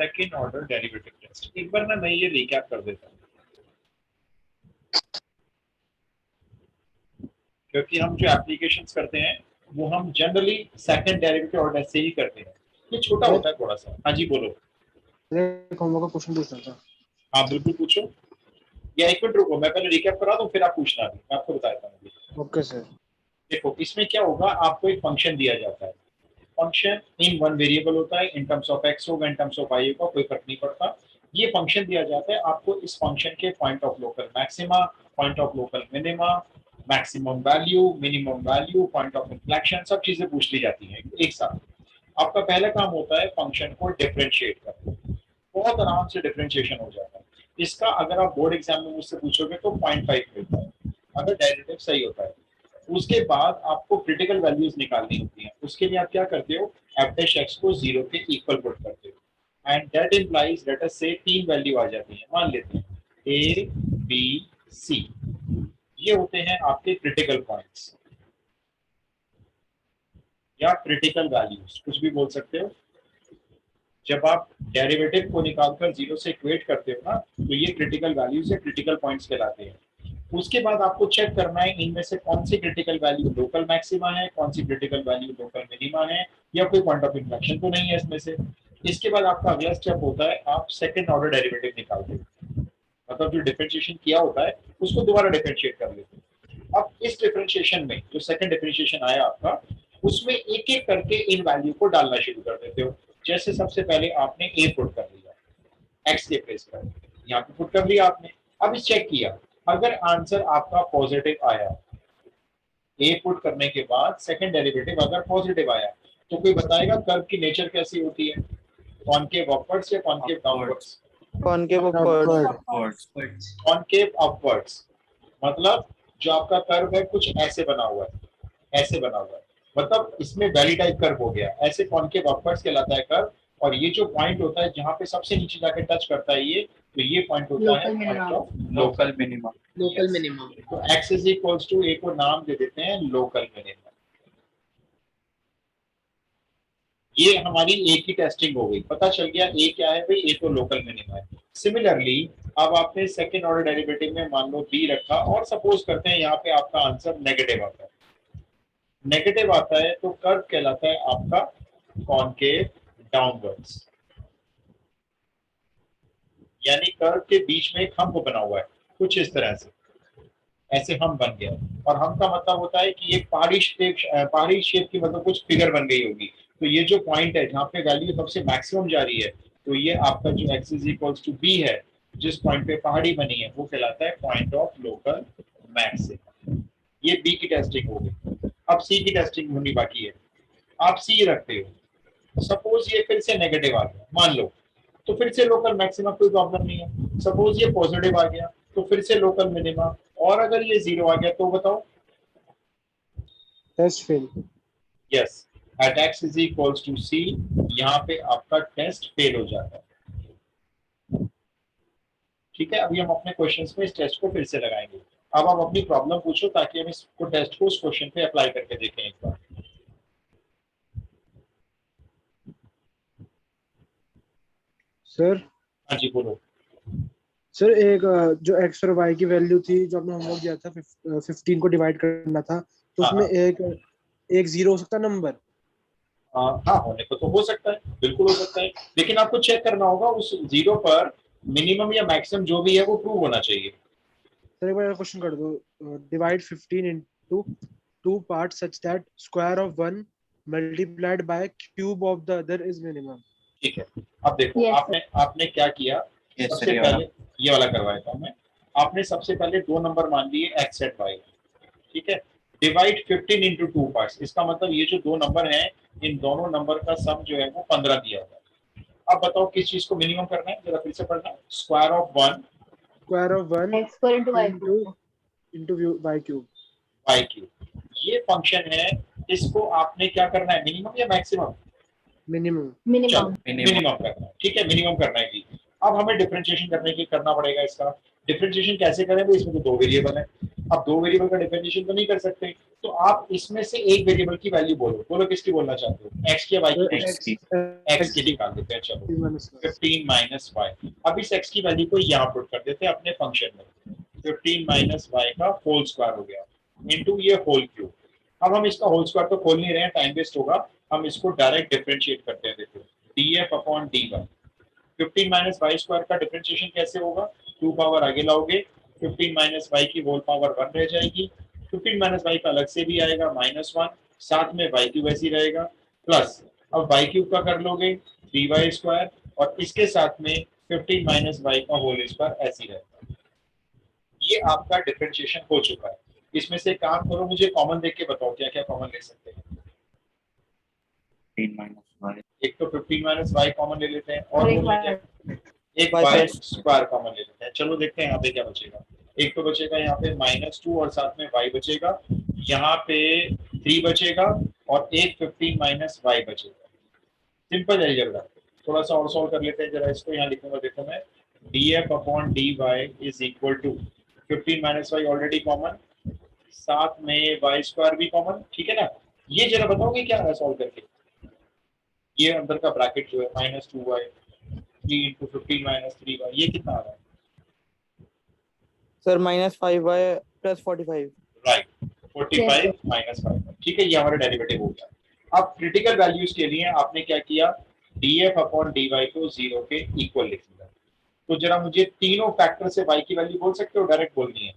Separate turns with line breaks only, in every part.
Second order derivative test. एक बार ना मैं ये रिकैप कर देता हूँ, क्योंकि हम जो एप्लीकेशंस करते हैं वो हम जनरली सेकंड डेरिवेटिव ऑर्डर से ही करते हैं। ये छोटा होता है थोड़ा सा। हाँ जी बोलो।
होमवर्क का क्वेश्चन पूछना था।
हाँ बिल्कुल पूछो, या एक मिनट रुको, मैं पहले रिकैप करा दूं फिर आप पूछना। भी मैं आपको बताता हूँ।
Okay sir.
देखो इसमें क्या होगा, आपको एक फंक्शन दिया जाता है। फंक्शन इन वन वेरिएबल होता है, इन टर्म्स ऑफ एक्स होगा, इन टर्म्स ऑफ वाई होगा, कोई फर्क नहीं पड़ता। ये फंक्शन दिया जाता है आपको, इस फंक्शन के point of local maxima, point of local minima, maximum value, minimum value, point of inflection, सब चीजें पूछ ली जाती हैं एक साथ। आपका पहला काम होता है फंक्शन को डिफरेंशिएट करना। बहुत आराम से डिफरेंशिएशन हो जाता है इसका। अगर आप बोर्ड एग्जाम में मुझसे पूछोगे तो 0.5 मिलता है अगर डेरिवेटिव सही होता है। उसके बाद आपको क्रिटिकल वैल्यूज निकालनी होती हैं। उसके लिए आप क्या करते हो, एफ डैश एक्स को 0 के इक्वल पुट करते हो, and that implies let us से 3 वैल्यू आ जाती है, मान लेते हैं ए बी सी। ये होते हैं आपके क्रिटिकल पॉइंट्स या क्रिटिकल वैल्यूज, कुछ भी बोल सकते हो। जब आप डेरिवेटिव को निकालकर 0 से इक्वेट करते हो ना, तो ये क्रिटिकल वैल्यूज या क्रिटिकल पॉइंट्स कहलाते हैं। उसके बाद आपको चेक करना है इनमें से कौन सी क्रिटिकल वैल्यू लोकल मैक्सिमा है, कौन सी क्रिटिकल वैल्यू लोकल मिनिमा है, या कोई पॉइंट ऑफ इन्फ्लेक्शन तो नहीं है इसमें से। इसके बाद आपका अगला स्टेप होता है आप सेकंड ऑर्डर डेरिवेटिव निकालते हो, मतलब जो डिफरेंशिएशन किया होता है उसको दोबारा डिफरेंशिएट कर लेते हो। अब इस डिफरेंशिएशन में जो सेकंड डिफरेंशिएशन आया आपका, उसमें एक एक करके इन वैल्यू को डालना शुरू कर देते हो। जैसे सबसे पहले आपने ए पुट कर लिया, एक्स के प्लेस पर यहाँ पे पुट कर लिया आपने। अब चेक किया, अगर आंसर आपका पॉजिटिव आया, ए पुट करने के बाद सेकंड डेरिवेटिव अगर पॉजिटिव आया, तो कोई बताएगा कर्व की नेचर कैसी होती है, कॉनकेव अपवर्ड्स या concave downwards?
Concave upwards.
Concave upwards मतलब जो आपका कर्व है कुछ ऐसे बना हुआ है, ऐसे बना हुआ है, मतलब इसमें वैली टाइप कर्व हो गया, ऐसे कॉनकेव अपवर्ड्स कहलाता है कर्व। और ये जो पॉइंट होता है जहां पे सबसे नीचे जाके टच करता है ये, तो ये पॉइंट होता है point of local minimum.
Local minimum.
तो x इज इक्वल्स टू ए को नाम दे देते हैं लोकल मिनिमम। ये हमारी ए की टेस्टिंग हो गई, पता चल गया ए क्या है भाई, ए तो लोकल मिनिमम है। सिमिलरली अब आपने सेकंड ऑर्डर डेरिवेटिव में मान लो बी रखा, और सपोज करते हैं यहाँ पे आपका आंसर नेगेटिव आता है। नेगेटिव आता है तो कर्व कहलाता है आपका कॉनकेव डाउनवर्ड्स, यानी कर्व के बीच में एक हम्प बना हुआ है कुछ इस तरह से, ऐसे हम बन गया। और हम का मतलब होता है कि एक पहाड़ी शेप की मतलब कुछ फिगर बन गई होगी। तो ये जो पॉइंट है जहाँ पे वैल्यू सबसे मैक्सिमम जा रही है, तो ये आपका जो x is equals to b है, जिस पॉइंट पे पहाड़ी बनी है, वो कहलाता है पॉइंट ऑफ लोकल मैक्सिमम। ये बी की टेस्टिंग हो गई। अब सी की टेस्टिंग होनी बाकी है। आप सी रखते हो, सपोज ये फिर से नेगेटिव आ गया मान लो, तो फिर से लोकल मैक्सिमम, कोई प्रॉब्लम नहीं है। सपोज ये पॉजिटिव आ गया तो फिर से लोकल मिनिमा, और अगर ये 0 आ गया तो बताओ,
test fail.
Yes, at x is equals to C, यहाँ पे आपका टेस्ट फेल हो जाता है। ठीक है, अभी हम अपने क्वेश्चंस में इस टेस्ट को फिर से लगाएंगे। अब आप अपनी प्रॉब्लम पूछो ताकि हम इसको टेस्ट को उस क्वेश्चन पे अप्लाई करके देखें एक बार।
सर
हाँ जी बोलो।
सर एक जो एक्स और वाई की वैल्यू थी जो आपने होमवर्क दिया था 15 को डिवाइड करना था, तो उसमें एक 0 हो सकता नंबर?
हाँ होने को तो हो सकता है, बिल्कुल हो सकता है, लेकिन आपको चेक करना होगा उस 0 पर मिनिमम या मैक्सिमम जो भी है वो ट्रू होना चाहिए।
सर एक बार क्वेश्चन कर दो, divide 15 into 2 parts such that square of one multiplied by cube of the other is minimum.
ठीक है, अब देखो आपने क्या किया, सबसे पहले ये वाला करवाया था मैं। आपने सबसे पहले दो नंबर मान लिए x एंड y, ठीक है। डिवाइड 15 इंटू 2 पार्ट्स, इसका मतलब ये जो दो नंबर हैं इन दोनों नंबर का सम जो है वो 15 दिया हुआ है। अब बताओ किस चीज को मिनिमम करना है, जरा फिर से पढ़ना। Square of one
x square into y
into y cube.
y cube ये फंक्शन है, इसको आपने क्या करना है, मिनिमम या मैक्सिमम?
मिनिमम।
मिनिमम करना है, ठीक है, मिनिमम करना है जी। अब हमें डिफरेंशिएशन करना पड़ेगा इसका। डिफरेंशिएशन कैसे करें भाई, इसमें तो दो वेरिएबल है। अब दो वेरिएबल का डिफरेंशिएशन तो नहीं कर सकते, तो आप इसमें से एक वेरिएबल की वैल्यू बोलो, बोलो किसकी बोलना चाहते हो, एक्स की या वाई की? एक्स की निकाल देते हैं। चलो 15 माइनस वाई। अब इस एक्स की वैल्यू को यहाँ पुट कर देते हैं अपने फंक्शन में। 15 माइनस वाई का होल स्क्वायर हो गया इनटू ये होल क्यूब। अब हम इसका होल स्क्वायर तो खोल नहीं रहे हैं, टाइम वेस्ट होगा, हम इसको डायरेक्ट डिफरेंशिएट करते हैं। देखो df upon dy। 15 minus y square का डिफरेंशिएशन कैसे होगा, 2 पावर आगे लाओगे, 15 माइनस वाई की होल पावर 1 रह जाएगी। 15 माइनस वाई का अलग से भी आएगा -1, साथ में वाई क्यूब ऐसे ही रहेगा, प्लस अब वाई क्यूब का कर लोगे 3y स्क्वायर, और इसके साथ में 15 माइनस वाई का होल स्क्वायर ऐसे ही रहेगा। ये आपका डिफरेंशिएशन हो चुका है। इसमें से काम करो, मुझे कॉमन देख के बताओ क्या क्या कॉमन ले सकते हैं। एक तो 15 माइनस वाई कॉमन ले लेते हैं, और
एक
बोलने क्या, एक
Y
वाई स्क्वायर कॉमन ले लेते हैं। चलो देखते हैं यहाँ पे क्या बचेगा। एक तो बचेगा यहाँ पे -2 और साथ में y बचेगा, यहाँ पे 3 बचेगा, और एक 15 माइनस वाई बचेगा। Simple algebra. थोड़ा सा और सॉल्व कर लेते हैं जरा इसको। यहाँ लिखूंगा, देखो मैं, df upon dy is equal to 15 minus y already common, साथ में वाई स्क्वायर भी कॉमन, ठीक है ना। ये जरा बताओगे क्या है सॉल्व करके। ये अंदर का ब्रैकेट जो है -2y 3 इंटू 15 माइनस 3y, ये कितना आ रहा है?
Sir -5y + 45।
राइट, 45 माइनस 5, ठीक है, ये हमारा डेरिवेटिव हो गया। अब क्रिटिकल वैल्यूज के लिए आपने क्या किया, df अपॉन dy को 0 के इक्वल लिख दिया। तो जरा मुझे तीनों फैक्टर से y की वैल्यू बोल सकते हो, डायरेक्ट बोलनी है।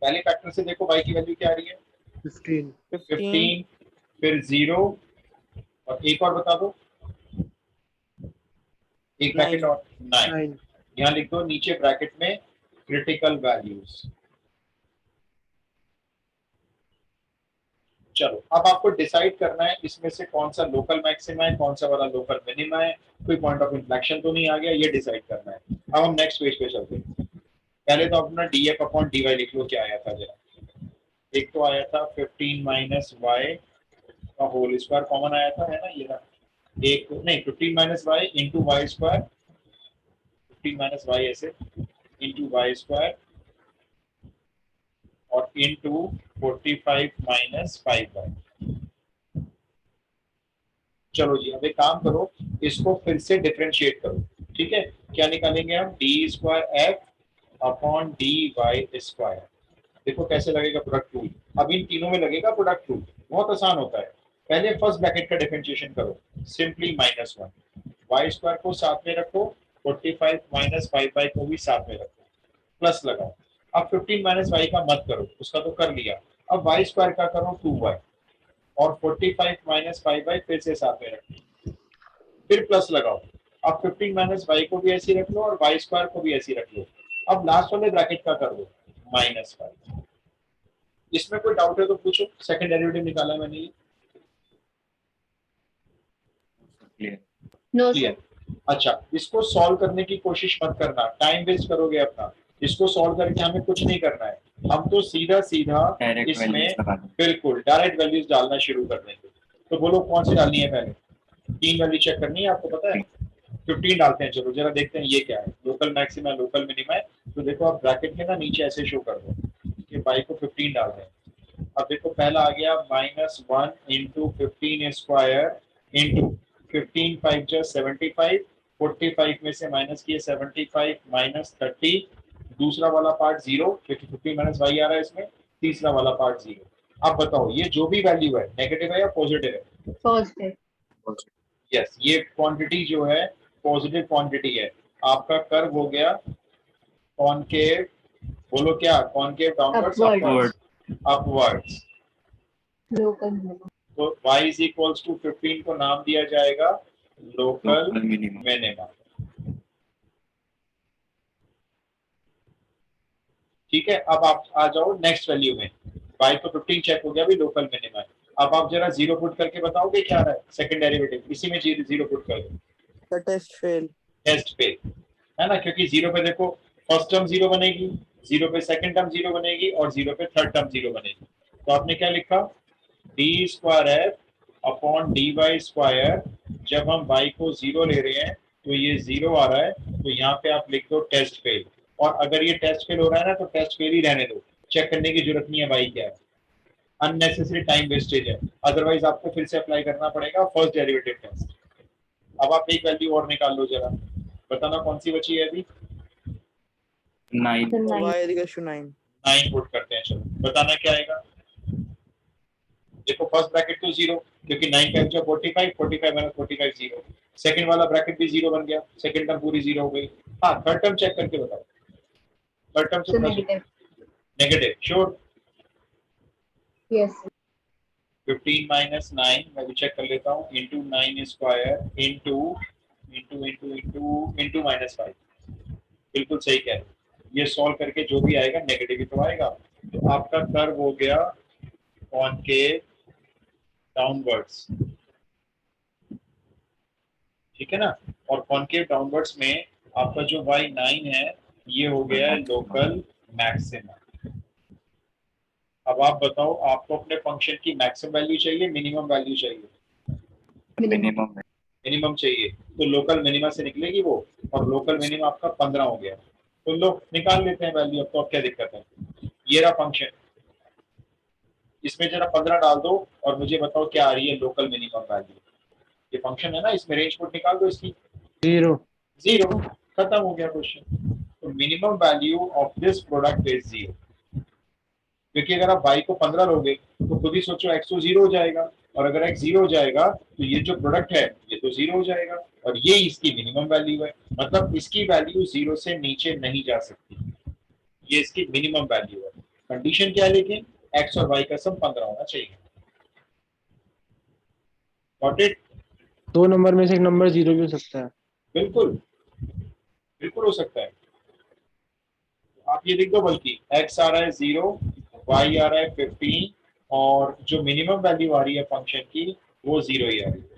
पहले फैक्टर से देखो y की वैल्यू क्या आ रही है, 15, फिर 0, और एक और बता दो, एक ब्रैकेट और 9। यहाँ लिख दो नीचे ब्रैकेट में क्रिटिकल वैल्यूज। चलो अब आपको डिसाइड करना है इसमें से कौन सा लोकल मैक्सिमा है, कौन सा वाला लोकल मिनिमा है, कोई पॉइंट ऑफ इन्फ्लेक्शन तो नहीं आ गया, ये डिसाइड करना है। अब हम नेक्स्ट पेज पे चलते हैं। पहले तो अपना df अपॉन dy लिख लो, क्या आया था जरा। एक तो आया था 15 माइनस वाई का होल स्क्वायर कॉमन आया था, है ना, ये ना। एक नहीं, 15 minus y into y square, 15 minus y ऐसे इंटू वाई स्क्वायर, और इंटू 45 माइनस 5y। चलो जी, अब एक काम करो, इसको फिर से डिफरेंशिएट करो, ठीक है। क्या निकालेंगे हम, d square f upon d y square. देखो कैसे लगेगा प्रोडक्ट रूल। अब इन तीनों में लगेगा प्रोडक्ट रूल, बहुत आसान होता है। पहले फर्स्ट ब्रैकेट का डिफरेंशिएशन करो, सिंपली -1, वाई स्क्वायर को साथ में रखो, 45 माइनस 5y को भी साथ में रखो, प्लस लगाओ। अब 15 माइनस वाई का मत करो, उसका तो कर लिया। अब वाई स्क्वायर का करो 2y, और 45 माइनस 5y फिर से साथ में रखो, फिर प्लस लगाओ। अब 15 माइनस वाई को भी ऐसे रख लो, और वाई स्क्वायर को भी ऐसे रख लो। अब लास्ट वाले ब्रैकेट का कर दो -5। इसमें कोई डाउट है तो पूछो, सेकंड डेरिवेटिव निकाला मैंने ये।
No
clear?
सर।
अच्छा, इसको सॉल्व करने की कोशिश मत करना, टाइम वेस्ट करोगे अपना। इसको सॉल्व करके हमें कुछ नहीं करना है, हम तो सीधा सीधा इसमें बिल्कुल डायरेक्ट वैल्यूज डालना शुरू कर देंगे। तो बोलो कौन सी डालनी है, पहले 3 वैल्यू चेक करनी है, आपको पता है। 15 डालते हैं, चलो जरा देखते हैं ये क्या है, लोकल मैक्सिमा लोकल मिनिमा है। तो देखो आप ब्रैकेट में ना नीचे ऐसे शो कर दो कि y को 15 डाल दें। अब देखो पहला आ गया -1 इंटू 15 स्क्वायर इंटू 15 5 जो 75, 45 में से माइनस किए 75 माइनस 30, दूसरा वाला पार्ट 0 क्योंकि 15 माइनस वाई आ रहा है इसमें, तीसरा वाला पार्ट 0। अब बताओ ये जो भी वैल्यू है नेगेटिव है या पॉजिटिव है?
पॉजिटिव।
यस, ये क्वांटिटी जो है पॉजिटिव क्वांटिटी है। आपका कर्व हो गया कॉनकेव, बोलो क्या, concave downwards upwards, upwards.
Local minimum.
तो y इज इक्वल्स टू 15 को नाम दिया जाएगा लोकल मिनिमम। ठीक है, अब आप आ जाओ नेक्स्ट वैल्यू में। y तो 15 चेक हो गया, भी लोकल मिनिमम है। अब आप जरा 0 पुट करके बताओगे क्या है सेकंड डेरिवेटिव, इसी में 0 पुट कर दो।
Test fail.
टेस्ट फेल है ना, क्योंकि 0 पे देखो फर्स्ट टर्म 0 बनेगी, 0 पे सेकंड टर्म 0 बनेगी, और 0 पे थर्ड टर्म 0 बनेगी। तो आपने क्या लिखा, d square f upon d y square. जब हम y को 0 ले रहे हैं तो ये 0 आ रहा है, तो यहाँ पे आप लिख दो टेस्ट फेल। और अगर ये टेस्ट फेल हो रहा है ना तो टेस्ट फेल ही रहने दो, चेक करने की जरूरत नहीं है y क्या है, अननेसेसरी टाइम वेस्टेज है, अदरवाइज आपको फिर से अप्लाई करना पड़ेगा फर्स्ट डेरिवेटिव टेस्ट। अब आप एक वैल्यू और निकाल लो जरा, बताना कौन सी बची है अभी।
9
तो 9
y equals to 9.
9 पुट करते हैं, चलो बताना क्या आएगा। देखो फर्स्ट ब्रैकेट तो 0, क्योंकि 9 का जो 45, 45 माइनस 45 0, सेकंड वाला ब्रैकेट भी 0 बन गया, सेकंड टर्म पूरी 0 हो गई। हाँ थर्ड टर्म चेक करके बताओ, थर्ड टर्म से
तो negative.
Negative sure.
Yes
15 minus 9 मैं भी चेक कर लेता हूँ, into 9 square into into into into into minus 5, बिल्कुल सही कह रहे हो। ये सॉल्व करके जो भी आएगा नेगेटिव ही तो आएगा। तो आपका कर्व हो गया कॉनकेव डाउनवर्ड्स, ठीक है ना। और कॉनकेव डाउनवर्ड्स में आपका जो y9 है ये हो गया है लोकल मैक्सिमम। अब आप बताओ आपको अपने फंक्शन की मैक्सिमम वैल्यू चाहिए मिनिमम वैल्यू चाहिए?
मिनिमम।
मिनिमम है।
मिनिमम चाहिए, तो लोकल मिनिमम से निकलेगी वो, और लोकल मिनिमम आपका 15 हो गया। तो लो निकाल लेते हैं वैल्यू, अब तो अब क्या दिक्कत है। ये रहा फंक्शन, इसमें जरा 15 डाल दो और मुझे बताओ क्या आ रही है लोकल मिनिमम वैल्यू। ये फंक्शन है ना, इसमें रेंज पुट निकाल दो इसकी,
0
0, खत्म हो गया क्वेश्चन। तो minimum value of this product is 0, क्योंकि अगर आप y को 15 लोगे तो खुद ही सोचो x तो 0 हो जाएगा, और अगर x 0 हो जाएगा तो ये जो प्रोडक्ट है ये तो 0 हो जाएगा, और ये इसकी मिनिमम वैल्यू है, मतलब इसकी वैल्यू 0 से नीचे नहीं जा सकती, ये इसकी मिनिमम वैल्यू है। कंडीशन क्या है लेकिन, x और y का सम 15 होना चाहिए। Got it?
दो नंबर में से एक नंबर 0 भी हो सकता है।
बिल्कुल बिल्कुल हो सकता है। आप ये लिख दो, बल्कि x आ रहा है 0, y आ रहा है 15, और जो मिनिमम वैल्यू आ रही है फंक्शन की वो 0 ही आ रही है।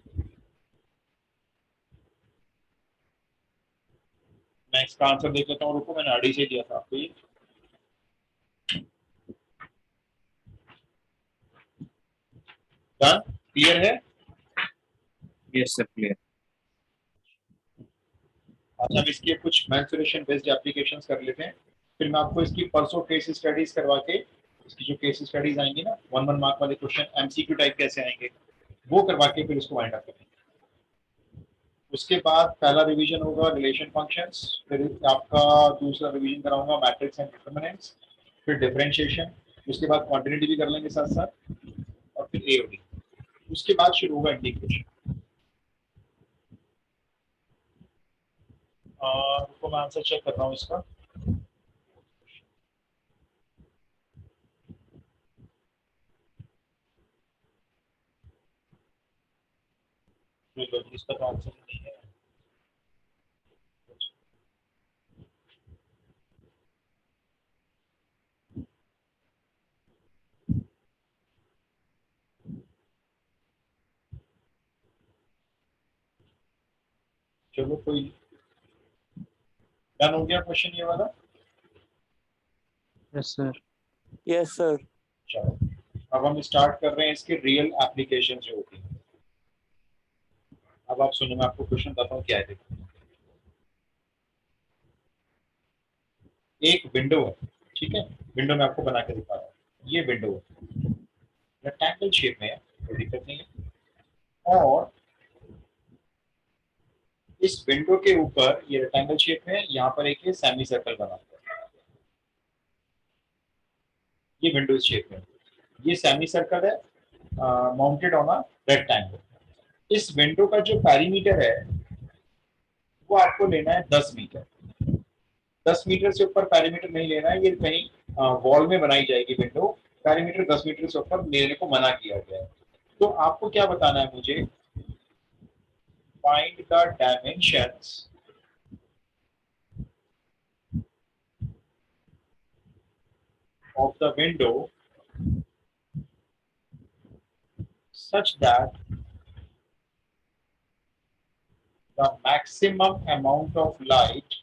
मैं इसका आंसर देख लेता हूँ, रुको मैंने आड़ी से दिया था आपको ये। डन, क्लियर है?
Yes sir clear.
अच्छा अब इसके कुछ मैन्सुरेशन बेस्ड एप्लीकेशंस कर लेते हैं, फिर मैं आपको इसकी परसों केस स्टडीज करवा के, इसकी जो केस स्टडीज आएंगी ना 1 मार्क वाले क्वेश्चन एमसीक्यू टाइप कैसे आएंगे वो करवा के फिर इसको वाइंड अप करेंगे। उसके बाद पहला रिवीजन होगा रिलेशन फंक्शंस, फिर आपका दूसरा रिवीजन कराऊंगा मैट्रिक्स एंड डिटरमिनेंट्स, फिर डिफरेंशिएशन, उसके बाद क्वांटिटी भी कर लेंगे साथ साथ, और फिर एओडी, उसके बाद शुरू होगा इंटीग्रेशन। रुको मैं आंसर चेक कर रहा हूँ इसका। इसका तो आंसर नहीं है। चलो कोई, डन हो गया क्वेश्चन ये वाला।
Yes sir.
Yes, sir.
चलो अब हम स्टार्ट कर रहे हैं इसके रियल एप्लीकेशन जो होती है। अब आप सुनो, मैं आपको क्वेश्चन बताता हूँ क्या है। देखो एक विंडो है, ठीक है, विंडो मैं आपको बना के दिखा रहा हूँ। ये विंडो है, रेक्टेंगल शेप में है, कोई दिक्कत नहीं है, और इस विंडो के ऊपर ये रेक्टेंगल शेप में है, यहाँ पर एक सेमी सर्कल बना हुआ है। ये विंडो शेप में, ये सेमी सर्कल है माउंटेड ऑन अ रेक्टेंगल। इस विंडो का जो पेरीमीटर है वो आपको लेना है 10 मीटर। 10 मीटर से ऊपर पेरीमीटर नहीं लेना है, ये कहीं वॉल में बनाई जाएगी विंडो, पेरीमीटर 10 मीटर से ऊपर लेने को मना किया गया है। तो आपको क्या बताना है मुझे, find the dimensions of the window such that the maximum amount of light,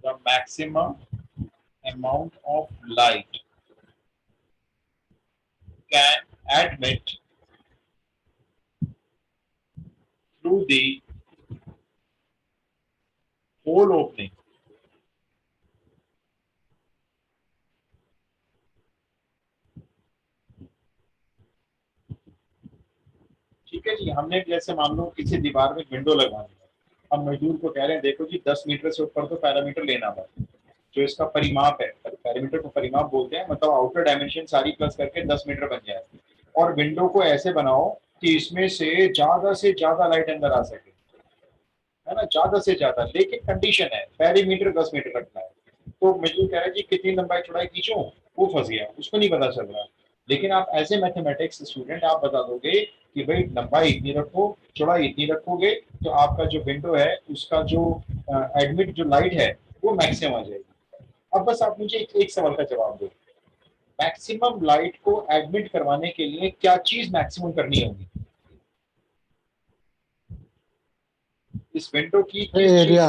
the maximum amount of light can admit through the hole opening ठीक है जी। हमने जैसे मान लो किसी दीवार में विंडो लगवानी है, अब मजदूर को कह रहे हैं देखो जी 10 मीटर से ऊपर तो पैरामीटर लेना मत, जो इसका परिमाप है, पैरामीटर को परिमाप बोलते हैं, मतलब आउटर डायमेंशन सारी प्लस करके 10 मीटर बन जाए, और विंडो को ऐसे बनाओ कि इसमें से ज्यादा लाइट अंदर आ सके, है ना, ज्यादा से ज्यादा, लेकिन कंडीशन है पैरामीटर 10 मीटर रखना है। तो मजदूर कह रहा है जी कितनी लंबाई चौड़ाई खींचो, वो फंस गया, उसको नहीं पता चल रहा। लेकिन आप एज ए मैथमेटिक्स स्टूडेंट आप बता दोगे कि भाई लंबाई इतनी रखो, चौड़ाई इतनी रखोगे, तो आपका जो विंडो है उसका जो एडमिट जो लाइट है वो मैक्सिमम आ जाएगी। अब बस आप मुझे एक सवाल का जवाब दो, मैक्सिमम लाइट को एडमिट करवाने के लिए क्या चीज मैक्सिमम करनी होगी? इस विंडो की
area.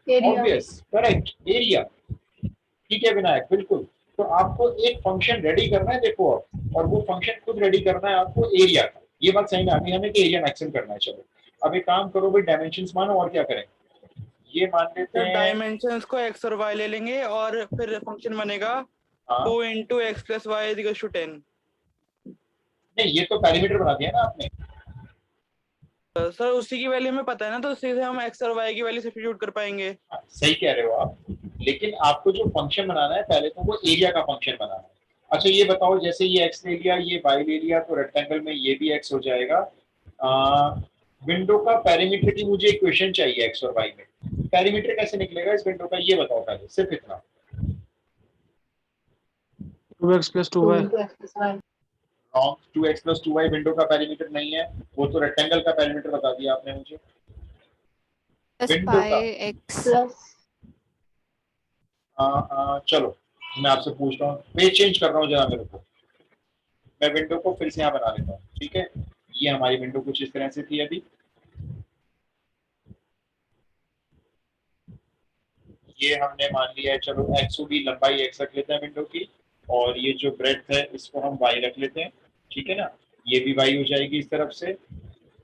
Area.
Obvious, correct, area. ठीक है विनायक, बिल्कुल। तो आपको एक फंक्शन रेडी करना है, देखो अब, और वो फंक्शन खुद रेडी करना है आपको एरिया का। ये बात सही में आ गई हमें कि एरिया मैक्सिमम करना है। चलो अब एक काम करो भाई, डायमेंशंस मानो, और क्या करें, ये मान लेते
तो
हैं।
डायमेंशंस को x और y ले लेंगे और फिर फंक्शन बनेगा
हाँ
2 into x plus y is equals to 10।
नहीं, ये तो पैरामीटर बना दिया ना आपने।
सर उसी की वैल्यू हमें पता है ना, तो उसी से हम x और y की वैल्यू सब्स्टिट्यूट कर पाएंगे।
हाँ, सही कह रहे हो आप, लेकिन आपको जो फंक्शन बनाना है पहले तो वो एरिया का फंक्शन बनाना है। अच्छा ये बताओ, जैसे ये x ले लिया, ये y ले लिया, तो रेक्टेंगल में ये भी x हो जाएगा। विंडो का पेरीमीटर की मुझे इक्वेशन चाहिए x और y में, पेरीमीटर कैसे निकलेगा इस विंडो का, ये बताओ पहले, सिर्फ इतना।
2x plus 2y।
Wrong, 2x plus 2y window का पेरीमीटर नहीं है, वो तो रेक्टेंगल का पेरीमीटर बता दिया आपने मुझे।
प्लस
विंडो का
पाई एक्स
प्लस
चलो मैं आपसे पूछता हूँ, पेज चेंज कर रहा हूँ जरा मेरे को, मैं विंडो को फिर से यहाँ बना लेता हूँ, ठीक है। ये हमारी विंडो कुछ इस तरह से थी अभी, ये हमने मान लिया है, चलो x होगी, लंबाई x रख लेते हैं विंडो की, और ये जो ब्रेड्थ है इसको हम y रख लेते हैं, ठीक है ना। ये भी y हो जाएगी इस तरफ से,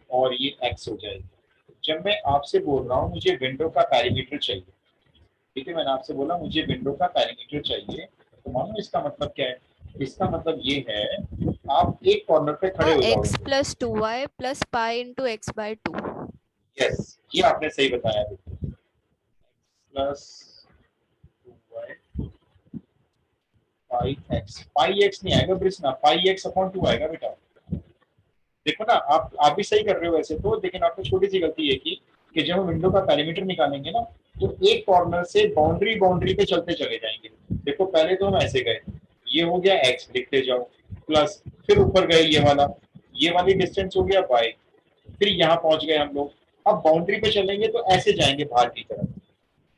और ये x हो जाएगी। जब मैं आपसे बोल रहा हूँ मुझे विंडो का पेरीमीटर चाहिए, ठीक है, मैंने आपसे बोला मुझे विंडो का पेरीमीटर चाहिए, तो मानो इसका मतलब क्या है, इसका मतलब ये है आप एक कॉर्नर पे खड़े हो
एक्स
जाओगे।
Plus 2y plus pi into x by 2।
Yes, ये आपने सही बताया, प्लस 2y पाई एक्स नहीं आएगा ब्रिस्ना, पाई एक्स अपॉन 2 आएगा बेटा। देखो ना, आप भी सही कर रहे हो वैसे तो, लेकिन आपने छोटी सी गलती ये की कि जब हम विंडो का पेरीमीटर निकालेंगे ना, तो एक कॉर्नर से बाउंड्री पे चलते चले जाएंगे। देखो पहले तो हम ऐसे गए, ये हो गया x, लिखते जाओ, प्लस फिर ऊपर गए ये वाली डिस्टेंस हो गया y, फिर यहाँ पहुंच गए हम लोग। अब बाउंड्री पे चलेंगे तो ऐसे जाएंगे बाहर की तरफ,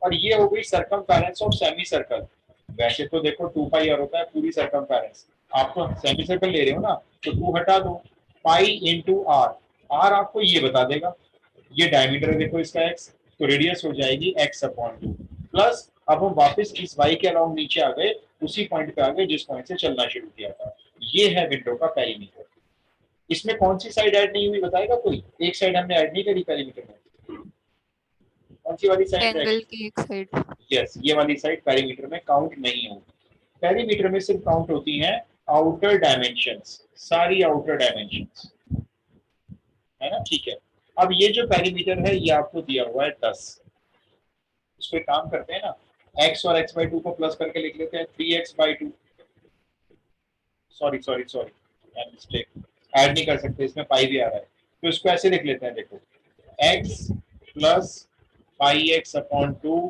और ये हो गई सर्कमफेरेंस ऑफ सेमी सर्कल। वैसे तो देखो 2 पाई आर होता है पूरी सर्कमफेरेंस, आप तो सेमी सर्कल ले रहे हो ना, तो 2 हटा दो, पाई इंटू आर, आर आपको ये बता देगा, ये डायमीटर है देखो इसका x, तो रेडियस हो जाएगी x अपॉन 2, प्लस अब हम वापस इस y के अलाउंग नीचे आ गए, उसी पॉइंट पे आ गए जिस पॉइंट से चलना शुरू किया था। ये है विंडो का पेरीमीटर। इसमें कौन सी साइड ऐड नहीं हुई बताएगा कोई? एक साइड हमने ऐड नहीं करी पेरीमीटर में, कौन सी वाली साइड?
एंगल की एक साइड।
यस, ये वाली साइड पेरीमीटर में काउंट नहीं होगी। पेरीमीटर में सिर्फ काउंट होती हैं आउटर डायमेंशंस, सारी आउटर डायमेंशंस, है ना, ठीक है। अब ये जो पेरीमीटर है ये आपको दिया हुआ है 10, इस पे काम करते हैं ना, x और x by 2 को प्लस करके लिख लेते हैं 3x by 2, sorry mistake, add नहीं कर सकते, इसमें पाई भी आ रहा है, तो इसको ऐसे लिख लेते हैं, देखो x plus pi x upon 2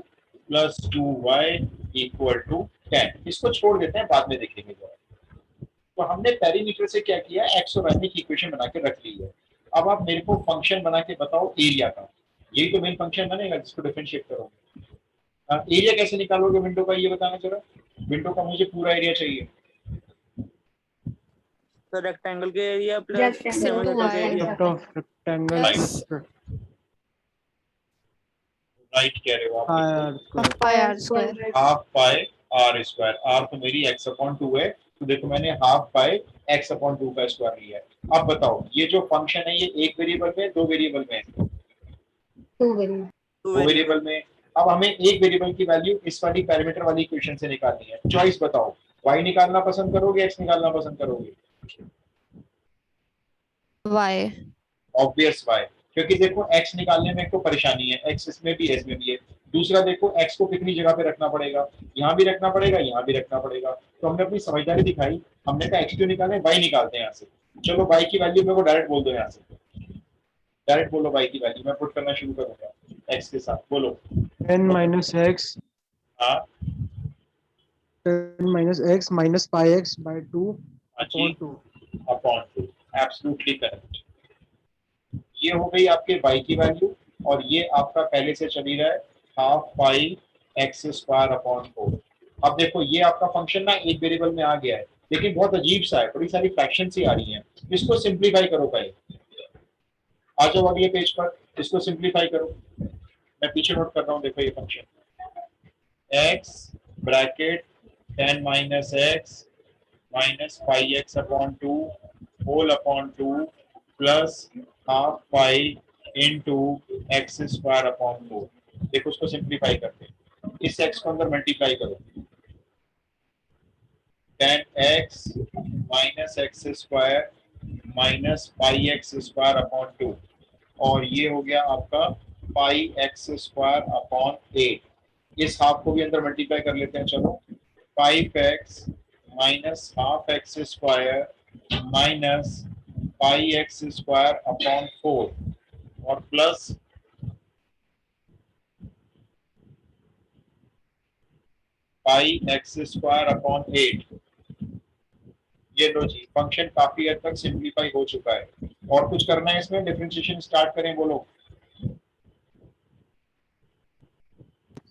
plus 2y equal to 10। इसको छोड़ देते हैं, बाद में देखेंगे जरा। तो हमने पेरीमीटर से क्या किया, x और y की इक्वेशन बना के रख ली है। अब आप मेरे को फंक्शन बना के बताओ एरिया का, यही तो मेन फंक्शन बनेगा जिसको डिफरेंशिएट करोगे। एरिया कैसे निकालोगे विंडो का, ये बताना जरा। विंडो का मुझे पूरा एरिया चाहिए।
तो रेक्टेंगल के एरिया प्लस
Rectangle
सेमी
का
सर्कल के
area।
एरिया।
रेक्टेंगल
राइट कह रहे हो आप, बिल्कुल।
Pi R square.
Half pi R square, R तो मेरी x अपॉन 2 है, तो देखो मैंने हाफ पाई x अपॉन 2 का स्क्वायर लिया है। अब बताओ ये जो फंक्शन है ये एक वेरिएबल में, दो वेरिएबल में? दो वेरिएबल में। अब हमें एक वेरिएबल की वैल्यू इस वाली पैरामीटर वाली इक्वेशन से निकालनी है। चॉइस बताओ, y निकालना पसंद करोगे, x निकालना पसंद करोगे?
y।
ऑब्वियस y, क्योंकि देखो x निकालने में एक तो परेशानी है, x इसमें भी है इसमें भी है, दूसरा देखो x को कितनी जगह पे रखना पड़ेगा, यहाँ भी रखना पड़ेगा यहाँ भी रखना पड़ेगा, तो हमने अपनी समझदारी दिखाई, हमने कहा x क्यों निकाले, y निकालते हैं यहाँ से। चलो y की वैल्यू मेरे को डायरेक्ट बोल दो, यहाँ से डायरेक्ट बोलो y की वैल्यू, मैं पुट करना शुरू करूंगा x के साथ, बोलो।
10 minus x
हाँ
10 minus x minus pi x by 2
जी,
upon 2.
Upon 2, absolutely correct. ये हो गई आपके y की वैल्यू, और ये आपका पहले से चली रहा है हाफ पाई एक्स स्क्वायर अपॉन 4। अब देखो ये आपका फंक्शन ना एक वेरिएबल में आ गया है, लेकिन बहुत अजीब सा है, बड़ी सारी फ्रैक्शन ही आ रही हैं, इसको सिंप्लीफाई करो पहले, आ जाओ अगले पेज पर, इसको सिंप्लीफाई करो, मैं पीछे नोट कर रहा हूँ, देखो ये function x bracket 10 minus x minus pi x upon 2 whole upon 2 plus half pi into x square upon 4। देखो उसको सिंप्लीफाई करते हैं, इस x को अंदर मल्टीप्लाई करो, 10x minus x square minus pi x square upon 2, और ये हो गया आपका पाई एक्स स्क्वायर अपॉन 8। इस हाफ को भी अंदर मल्टीप्लाई कर लेते हैं, चलो 5x minus half x square minus pi x square upon 4 और plus pi x square upon 8। ये लो जी, फंक्शन काफी हद तक सिंप्लीफाई हो चुका है, और कुछ करना है इसमें, डिफरेंशिएशन स्टार्ट करें, बोलो।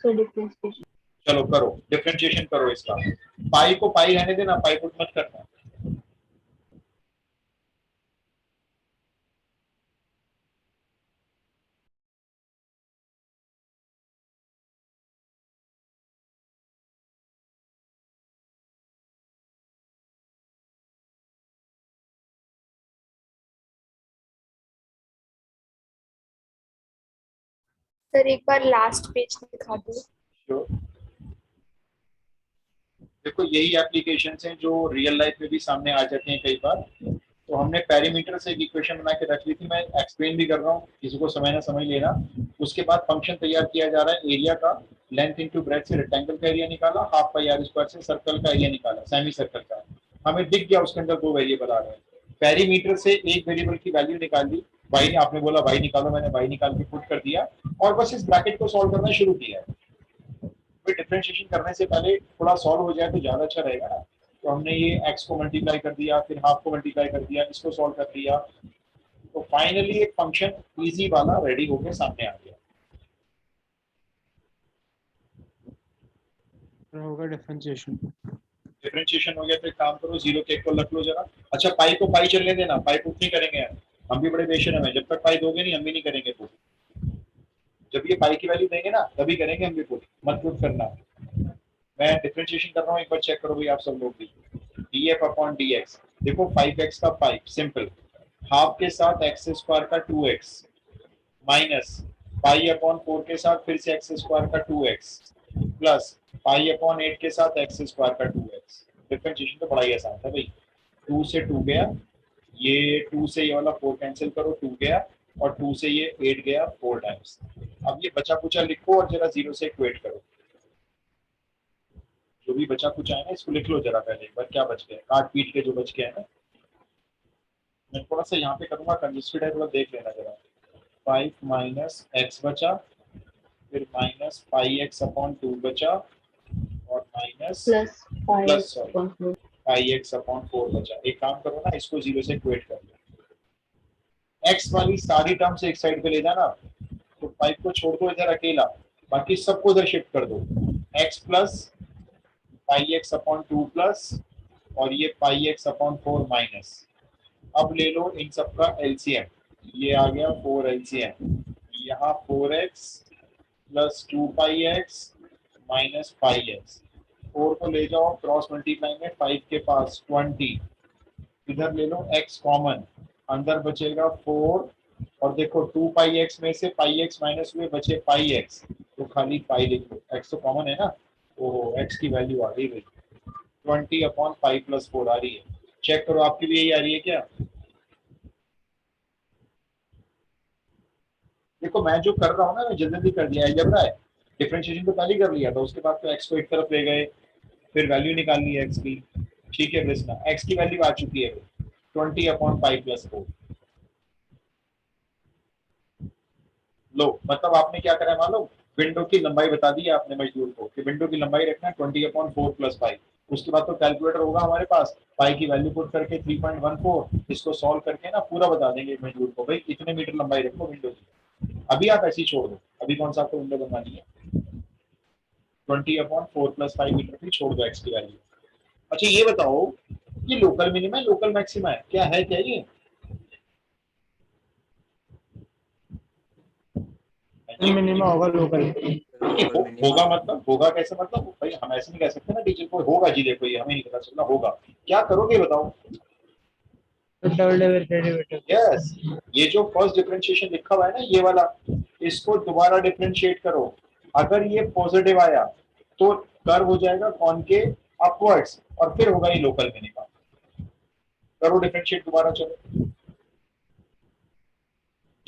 So differentiation.
चलो करो, डिफरेंशिएशन करो इसका, पाई को पाई रहने देना, पाई पुट मत करना।
सर एक बार लास्ट पेज दिखा दो।
Sure. देखो यही एप्लीकेशन हैं जो रियल लाइफ में भी सामने आ जाते हैं कई बार। तो हमने पेरीमीटर से एक इक्वेशन बना के रख ली थी, मैं एक्सप्लेन भी कर रहा हूँ, किसी को समझना समझ लेना। उसके बाद फंक्शन तैयार किया जा रहा है, एरिया का लेंथ इंटू ब्रेथ से रेक्टेंगल का एरिया निकाला, हाफ पाई आर स्क्वायर से सर्कल का एरिया निकाला, सेमी सर्कल का, हमें दिख गया उसके अंदर दो वेरिएबल आ रहे हैं। पेरीमीटर से एक वेरिएबल की वैल्यू निकाल ली, वाई, आपने बोला वाई निकालो, मैंने वाई निकाल के पुट कर दिया, और बस इस ब्रैकेट को सॉल्व करना शुरू किया है। डिफरेंशिएशन करने से पहले थोड़ा सॉल्व हो जाए तो ज्यादा अच्छा रहेगा ना। तो हमने ये x को मल्टीप्लाई कर दिया, फिर हाफ को मल्टीप्लाई कर दिया, इसको सॉल्व कर दिया, तो फाइनली एक फंक्शन इजी वाला रेडी होकर सामने आ गया।
होगा डिफरेंशिएशन।
डिफरेंशिएशन हो गया तो एक काम करो, जीरो के एक को रख लो जरा। अच्छा पाई को पाई चलने देना, पाई पुट नहीं करेंगे, हम भी बड़े बेशरम है, जब तक पाई दोगे नहीं हम भी नहीं करेंगे पुट, जब ये पाई की वैल्यू देंगे ना तभी करेंगे हम भी पुट, मत पुट करना। मैं डिफरेंशिएशन कर रहा हूँ, एक बार चेक करो भाई आप सब लोग भी। df अपॉन dx, देखो 5x का 5 सिंपल, हाफ के साथ एक्स स्क्वायर का 2x माइनस पाई अपॉन 4 के साथ फिर से एक्स स्क्वायर का 2x प्लस पाई अपॉन 8 के साथ एक्स स्क्वायर का 2x। डिफरेंशिएशन तो बड़ा ही आसान था भाई, 2 से 2 गया, ये 2 से ये वाला 4 कैंसिल करो, 2 गया, और 2 से ये 8 गया 4 टाइम्स। अब ये बचा कुचा लिखो और जरा जीरो से इक्वेट करो, जो भी बचा कुछ है ना इसको लिख लो जरा पहले एक बार, क्या बच गया, काट पीट के जो बच गया है ना। मैं थोड़ा सा यहाँ पे करूंगा, कंजस्टेड है, थोड़ा देख लेना जरा। 5 माइनस एक्स बचा, फिर माइनस पाई एक्स अपॉन 2 बचा, और माइनस
प्लस
प्लस सॉरी पाई एक्स अपॉन 4 बचा। एक काम करो ना, इसको जीरो से इक्वेट कर लो, एक्स वाली सारी टर्म्स एक साइड पे ले जाना, तो 5 को छोड़ दो इधर अकेला, बाकी सबको इधर शिफ्ट कर दो, x plus pi x upon 2 plus, और ये पाई एक्स अपॉन 4 माइनस। अब ले लो इन सबका एलसीएम, ये आ गया 4 एलसीएम, यहाँ 4x प्लस 2 पाई एक्स माइनस पाई एक्स, 4 को ले जाओ क्रॉस मल्टीप्लाई में, 5 के पास 20, इधर ले लो x कॉमन, अंदर बचेगा 4, और देखो 2 पाई एक्स में से पाई एक्स माइनस हुए, बचे पाई एक्स, तो खाली पाई लिख लो, x तो कॉमन है ना, ओहो x की वैल्यू आ गई भाई, 20 अपॉन 5 प्लस 4 आ रही है। चेक करो आपकी भी यही आ रही है क्या? देखो मैं जो कर रहा हूँ ना, मैं जल्दी जल्दी कर दिया, अलजेब्रा है, डिफरेंशिएशन तो पहले ही कर लिया था, उसके बाद तो एक्स को एक तरफ ले गए, फिर वैल्यू निकालनी है एक्स की। ठीक है कृष्णा, एक्स की वैल्यू आ चुकी है 20/5 + 4। लो मतलब आपने क्या करा है मालूम, विंडो की लंबाई बता दी है आपने मजदूर को कि विंडो की लंबाई रखना है 20/4 + 5। उसके बाद तो कैलकुलेटर होगा हमारे पास, पाई की वैल्यू पुट करके 3.14 इसको सॉल्व करके ना पूरा बता देंगे मजदूर को, भाई कितने मीटर लंबाई रखो विंडो की। अभी आप ऐसे ही छोड़ दो, अभी कौन सा आपको विंडो बनवानी है, 20/4 + 5 मीटर की छोड़ दो एक्स की वैल्यू। अच्छा ये बताओ, ये लोकल मिनिमा है लोकल मैक्सिमा है, क्या है क्या ये?
मिनिमा होगा लोकल।
होगा मतलब होगा कैसे, मतलब भाई हम ऐसे नहीं कह सकते ना टीचर को होगा जी, देखो ये हमें नहीं पता चलना होगा, क्या करोगे बताओ?
Double derivative.
यस, ये जो फर्स्ट डिफरेंशिएशन लिखा हुआ है ना ये वाला, इसको दोबारा डिफरेंशिएट करो, अगर ये पॉजिटिव आया तो कर्व हो जाएगा कॉनकेव अपवर्ड्स और फिर होगा ये लोकल मिनिमा। करो डिफरेंशिएट दोबारा, चलो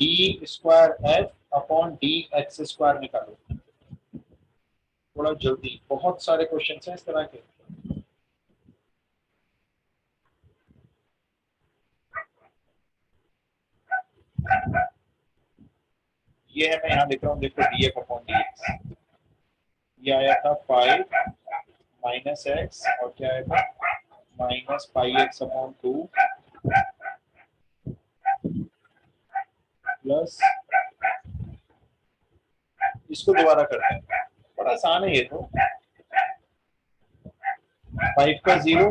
d²f/dx² निकालो, थोड़ा जल्दी, बहुत सारे क्वेश्चन हैं इस तरह के। ये है, मैं यहाँ लिख रहा हूँ देखो, df/dx, ये आया था 5 - x और क्या आया था -πx/2 प्लस, इसको दोबारा करते हैं, बड़ा आसान है ये तो, 5 का 0,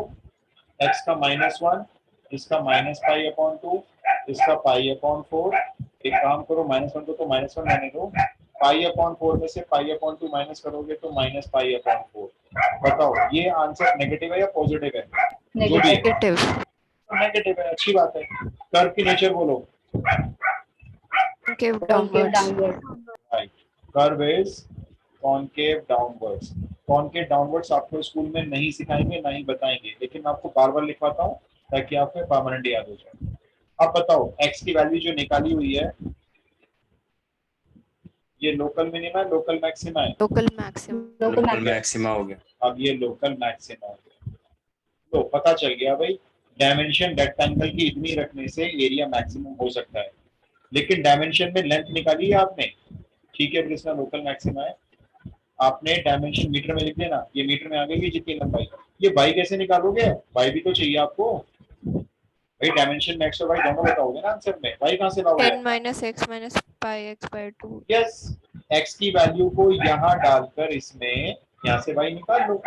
x का -1, इसका -π/2, इसका π/4। एक काम करो, -1 को तो -1 रहने दो, π/4 में से π/2 माइनस करोगे तो -π/4। बताओ ये आंसर नेगेटिव है या पॉजिटिव है? जो भी है
नेगेटिव।
नेगेटिव है, अच्छी बात है। कर्व की नेचर बोलो।
Concave downwards.
Right, curve is concave downwards. Concave downwards आपको स्कूल में नहीं सिखाएंगे, ना ही बताएंगे, लेकिन मैं आपको बार बार लिखवाता हूँ ताकि आपको परमानेंट याद हो जाए। अब बताओ x की वैल्यू जो निकाली हुई है, ये लोकल मिनिमा है लोकल मैक्सिमा है?
Local maximum.
लोकल मैक्सिमा हो गया।
अब ये लोकल मैक्सिमा हो गया, तो पता चल गया भाई, डायमेंशन रेक्टेंगल की इतनी रखने से एरिया मैक्सिमम हो सकता है, लेकिन डायमेंशन में लेंथ निकाली है आपने, ठीक है, फिर इसका लोकल मैक्सिमा है। आपने डायमेंशन मीटर में लिख देना, ये मीटर में आ गई जितनी लंबाई, ये बाई कैसे निकालोगे? बाई भी तो चाहिए आपको भाई, डायमेंशन में एक्स और वाई दोनों बताओगे ना आंसर में, वाई कहाँ से लाओगे?
10 - x - πx/2.
यस, एक्स की वैल्यू को यहाँ डालकर इसमें यहाँ से वाई निकाल लो।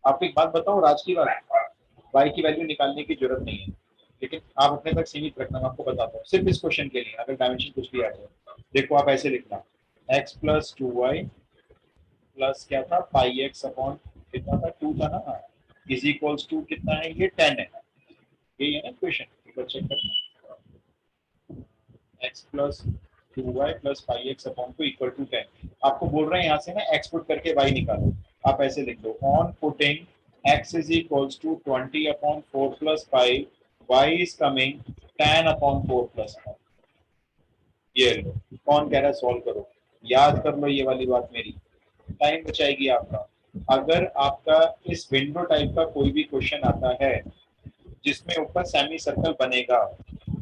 आपको एक बात बताऊं, राज की बात, वाई की वैल्यू निकालने की जरूरत नहीं है, लेकिन आप अपने तक सीमित रखना, मैं आपको बताता हूँ सिर्फ इस क्वेश्चन के लिए। अगर डायमेंशन कुछ भी आ जाए, देखो आप ऐसे लिखना, x + 2y प्लस क्या था πx अपॉन कितना था 2 था ना, इज इक्वल्स टू कितना है, ये 10 है, यही है ना क्वेश्चन, एक बार चेक करना, x + 2y + πx अपॉन 2 = 10। आपको बोल रहे हैं यहाँ से ना x पुट करके y निकालो, आप ऐसे लिख दो, on putting x = 20/4 + 5, y is coming 10/4 + 5। ये लो, कौन कह रहा है सॉल्व करो, याद कर लो ये वाली बात मेरी, टाइम बचाएगी आपका। अगर आपका इस विंडो टाइप का कोई भी क्वेश्चन आता है जिसमें ऊपर सेमी सर्कल बनेगा,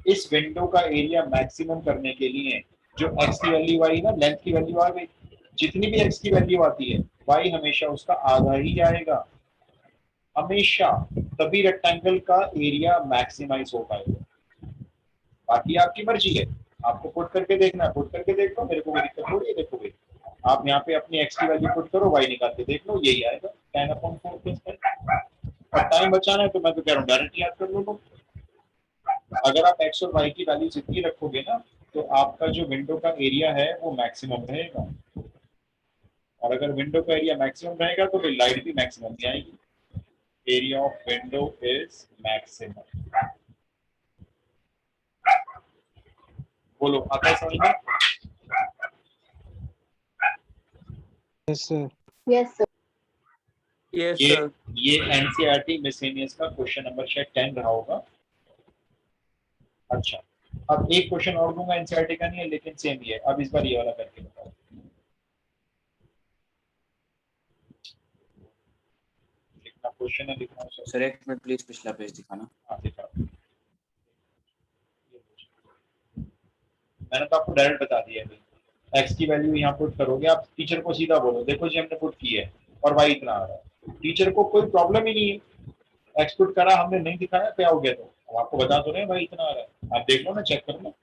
इस विंडो का एरिया मैक्सिमम करने के लिए जो x की वैल्यू आई ना, लेंथ की वैल्यू आ गई, जितनी भी x की वैल्यू आती है y हमेशा उसका आधा ही आएगा, हमेशा, तभी रेक्टेंगल का एरिया मैक्सिमाइज हो पाएगा। बाकी आपकी मर्जी है, आपको पुट करके देखना है, पुट करके देख लो, मेरे को कोई दिक्कत थोड़ी है, देखोगे आप यहाँ पे अपनी x की वैल्यू पुट करो, y निकाल के देख लो, यही आएगा 10/4 + 5। और टाइम बचाना है तो मैं तो कह रहा हूँ डायरेक्ट याद कर लो। अगर आप x और y की वैल्यू इतनी रखोगे ना, तो आपका जो विंडो का एरिया है वो मैक्सिमम रहेगा, और अगर विंडो का एरिया मैक्सिमम रहेगा तो फिर लाइट भी मैक्सिमम ही आएगी। Area of window is maximum. बोलो आता है समझ में?
Yes sir.
Yes sir.
Yes
ये
सर।
ये एनसीईआरटी मिसलेनियस का क्वेश्चन नंबर शायद 10 रहा होगा। अच्छा, अब एक क्वेश्चन और दूंगा, एनसीईआरटी का नहीं है लेकिन सेम ही है। अब इस बार ये वाला करके बताओ। लिखना क्वेश्चन है, लिखना है
सर एक मिनट प्लीज, पिछला पेज दिखाना।
हाँ दिखा। मैंने तो आपको डायरेक्ट बता दिया है। एक्स की वैल्यू यहाँ पुट करोगे, आप टीचर को सीधा बोलो देखो जी हमने पुट की है और वाई इतना आ रहा है। टीचर को कोई प्रॉब्लम ही नहीं है, एक्स पुट करा हमने, नहीं दिखाया क्या हो गया, तो अब आपको बता तो रहे भाई इतना आ रहा है, आप देख लो ना, चेक कर लो।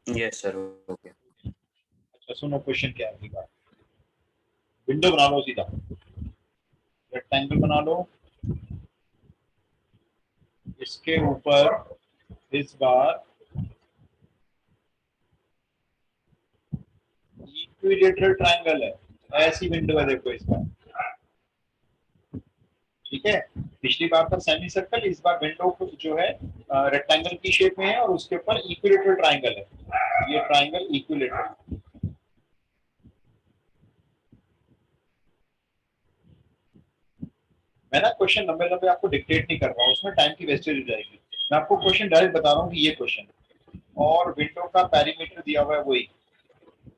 Yes sir, okay.
अच्छा सुनो क्वेश्चन क्या है बात। विंडो बना लो सीधा, रेक्टेंगल बना लो, इसके ऊपर इस बार इक्विलेटरल ट्रायंगल है, ऐसी विंडो है देखो इस बार, ठीक है। पिछली बार था सेमी सर्कल, इस बार विंडो जो है रेक्टेंगल की शेप में है और उसके ऊपर इक्विलेटरल ट्रायंगल है, ये ट्रायंगल इक्विलेटरल। मैं ना क्वेश्चन लंबे लंबे आपको डिक्टेट नहीं कर रहा हूँ, उसमें टाइम की वेस्टेज हो जाएगी। मैं आपको क्वेश्चन डायरेक्ट बता रहा हूँ कि ये क्वेश्चन, और विंडो का पेरीमीटर दिया हुआ है वही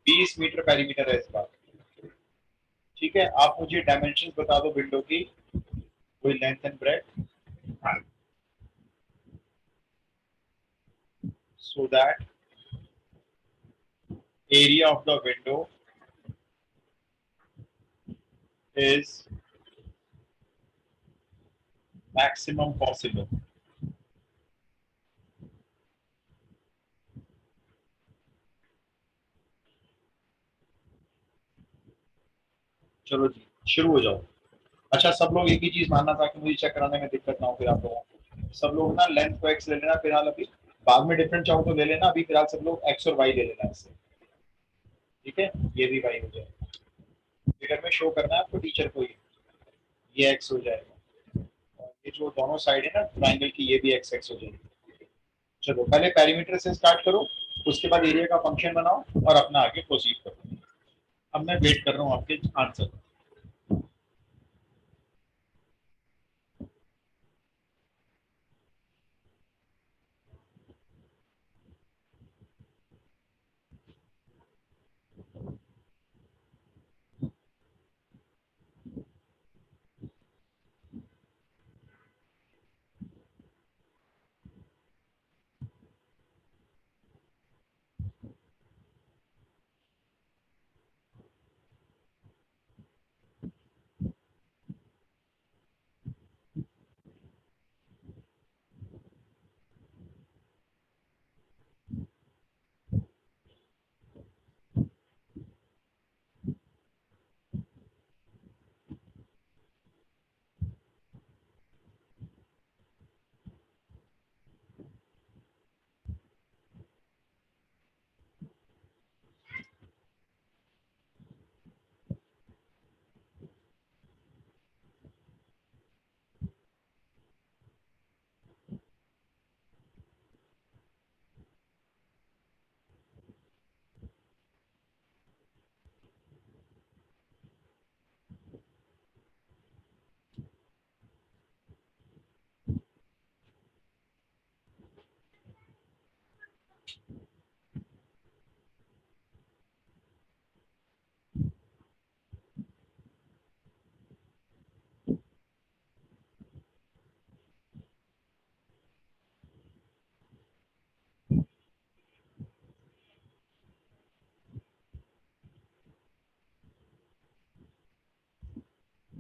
20 मीटर पेरीमीटर है इस बार, ठीक है। आप मुझे डायमेंशन बता दो विंडो की, वही length and breadth, so that area of the window is maximum possible. चलो जी शुरू हो जाओ। अच्छा सब लोग एक ही चीज मानना था कि मुझे चेक कराने में दिक्कत ना हो, फिर आप लोगों को सब लोग ना लेंथ को एक्स ले लेना फिलहाल, अभी बाद में डिफरेंट चाहो तो ले लेना, अभी फिलहाल सब लोग एक्स और वाई ले लेना इससे, ठीक है। ये भी वाई हो जाएगा, फिगर में शो करना है आपको टीचर को, ये एक्स हो जाएगा, और ये जो दोनों साइड है ना ट्रायंगल की, ये भी एक्स एक्स हो जाएगी। चलो पहले पेरीमीटर से स्टार्ट करो, उसके बाद एरिया का फंक्शन बनाओ और अपना आगे प्रोसीड करो। अब मैं वेट कर रहा हूँ आपके आंसर।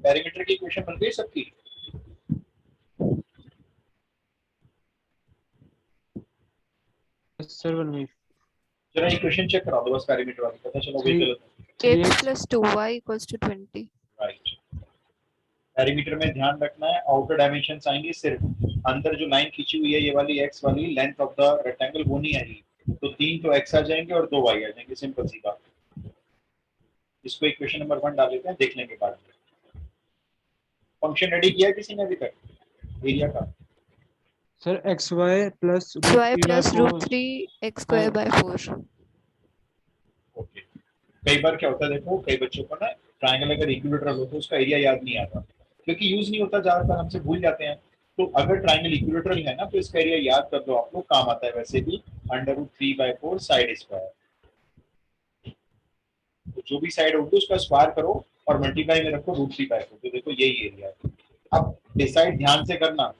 पेरीमीटर की इक्वेशन बन गई सबकी?
सर बन गई।
जरा इक्वेशन चेक करा दो बस पेरीमीटर वाली, पता चलो वही गलत है।
8 plus 2y equals to 20.
Right, perimeter में ध्यान रखना है आउटर डायमेंशंस आएंगी, सिर्फ अंदर जो लाइन खींची हुई है ये वाली एक्स वाली लेंथ ऑफ द रेक्टेंगल वो नहीं आएगी, तो 3 तो एक्स आ जाएंगे और 2 वाई आ जाएंगे, सिंपल सी बात। इसको इक्वेशन नंबर 1 डाल देते हैं देखने के बाद। फंक्शन रेडी किया है किसी ने अभी तक एरिया का?
Sir x y plus
y plus root 3 x square by 4.
Okay, कई बार क्या होता है देखो, कई बच्चों को ना ट्रायंगल अगर इक्विलेटरल हो तो उसका एरिया याद नहीं आता, क्योंकि यूज नहीं होता, ज्यादातर हमसे भूल जाते हैं। तो अगर ट्राइंगल इक्विलेटरल है ना, तो इसका एरिया याद कर दो आप लोग, काम आता है वैसे भी, √3/4 साइड स्क्वायर। तो जो भी साइड होगी उसका स्क्वायर करो और मल्टीप्लाई में रखो √3/4। तो देखो यही एरिया है। अब डिसाइड ध्यान से करना,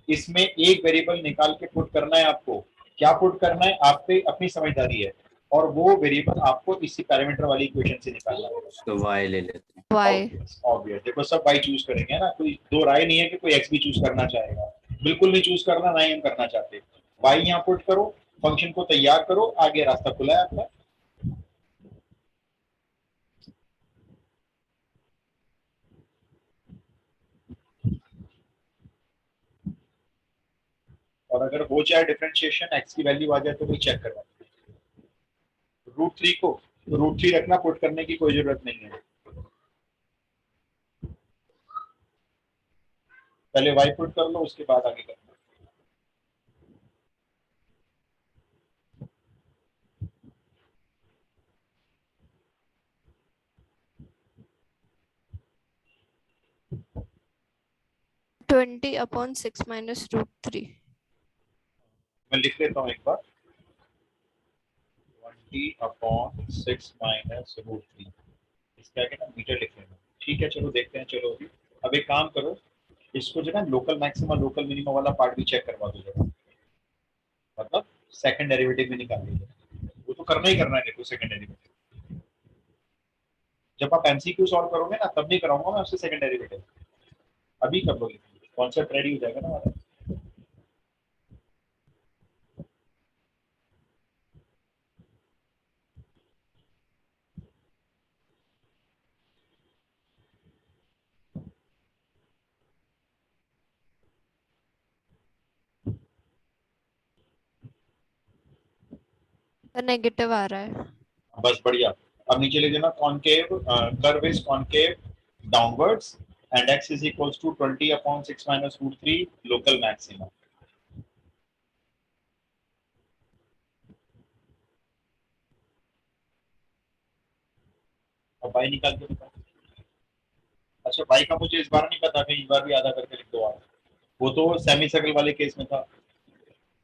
इसमें एक वेरिएबल निकाल के पुट करना है आपको। क्या पुट करना है आप पे अपनी समझदारी है, और वो वेरिएबल आपको इसी पैरामीटर वाली इक्वेशन से निकालना होगा।
तो y ले लेते हैं।
Y.
ऑब्वियस, देखो सब y चूज करेंगे ना, कोई दो राय नहीं है कि कोई x भी चूज करना चाहेगा। बिल्कुल नहीं चूज करना, ना ही हम करना चाहते। y यहाँ पुट करो, फंक्शन को तैयार करो, आगे रास्ता खुला है आपका। और अगर हो जाए डिफरेंशिएशन, x की वैल्यू आ जाए तो कोई चेक करवा। √3 को √3 रखना, पुट करने की कोई जरूरत नहीं है। पहले y पुट कर लो, उसके बाद आगे करना।
(20 upon 6 minus √3).
मैं लिख लेता हूँ एक बार, 20/6 माइनस √3। इसके आगे ना मीटर लिख लेना। ठीक है, चलो देखते हैं। चलो अभी अब एक काम करो, इसको जो ना लोकल मैक्सिमा लोकल मिनिमा वाला पार्ट भी चेक करवा दो जरा, मतलब सेकंड डेरिवेटिव भी निकाल लीजिए। वो तो करना ही करना है देखो, सेकंड डेरिवेटिव। जब आप एमसीक्यू सॉल्व करोगे ना, तब नहीं कराऊंगा मैं आपसे सेकंड डेरिवेटिव, अभी कर लोगे, कॉन्सेप्ट रेडी हो जाएगा ना हमारा।
तो नेगेटिव आ रहा है।
बस बढ़िया। अब नीचे ले देना, concave curve is concave downwards and x is equals to 20/6 minus √3 local maxima. अब y निकाल के बताओ। अच्छा, y का मुझे इस बार नहीं पता, कहीं इस बार भी आधा करके लिख दो आप, वो तो सेमी सर्कल वाले केस में था।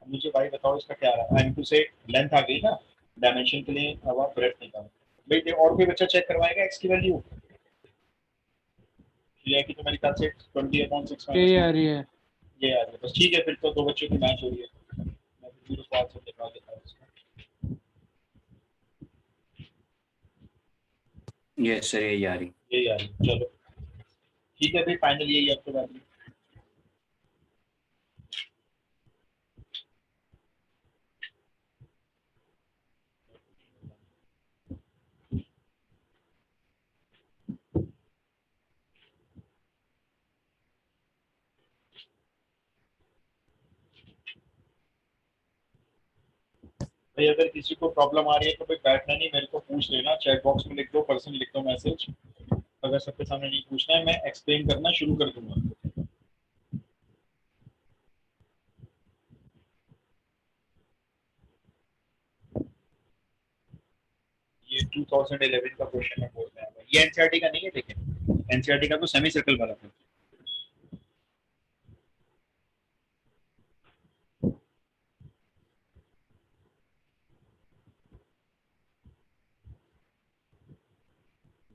अब मुझे y बताओ इसका क्या आ रहा है। m2 से लेंथ आ गई ना, डायमेंशन के लिए अब आप ब्रेथ निकालो। भाई और कोई बच्चा चेक करवाएगा x की वैल्यू? ये कि तुम्हारी ख्याल से 20/6
ये आ रही है।
ये आ रही है, बस ठीक है, फिर तो दो बच्चों की मैच हो रही है। मैं फिर उसको आंसर दिखा देता हूँ इसका।
यस सर, यही आ रही।
यही आ रही है, चलो ठीक है भाई, फाइनल यही आपको वैल्यू। भाई अगर किसी को प्रॉब्लम आ रही है तो भाई बैठना नहीं, मेरे को पूछ लेना, चैट बॉक्स में लिख दो, पर्सन लिख दो मैसेज। अगर सबके सामने नहीं पूछना है, मैं एक्सप्लेन करना शुरू कर दूंगा। ये 2011 का क्वेश्चन है, बोलते हैं ये एनसीईआरटी का नहीं है, लेकिन एनसीईआरटी का तो सेमी सर्कल वाला था।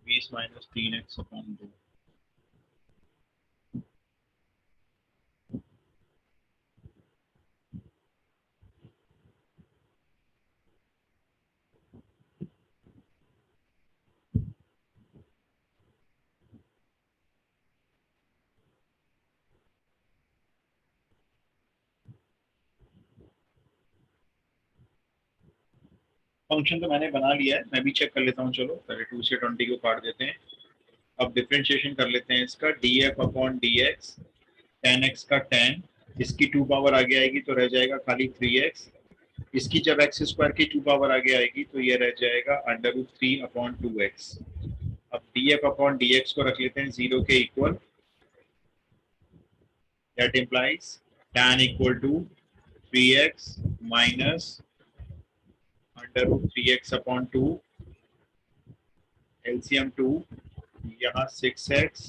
बीस माइनस 3x/2। फंक्शन तो मैंने बना लिया है, मैं भी चेक कर लेता हूँ। चलो पहले 2 से 20 को काट देते हैं। अब डिफरेंशिएशन कर लेते हैं इसका, df/dx, tan x का tan, इसकी 2 पावर आगे आएगी तो रह जाएगा खाली 3x। इसकी जब x² की 2 पावर आगे आएगी तो ये रह जाएगा √3/2x। अब df/dx को रख लेते हैं 0 के equal, that implies tan equal to 3x minus √3x/2, LCM 2, यहाँ 6x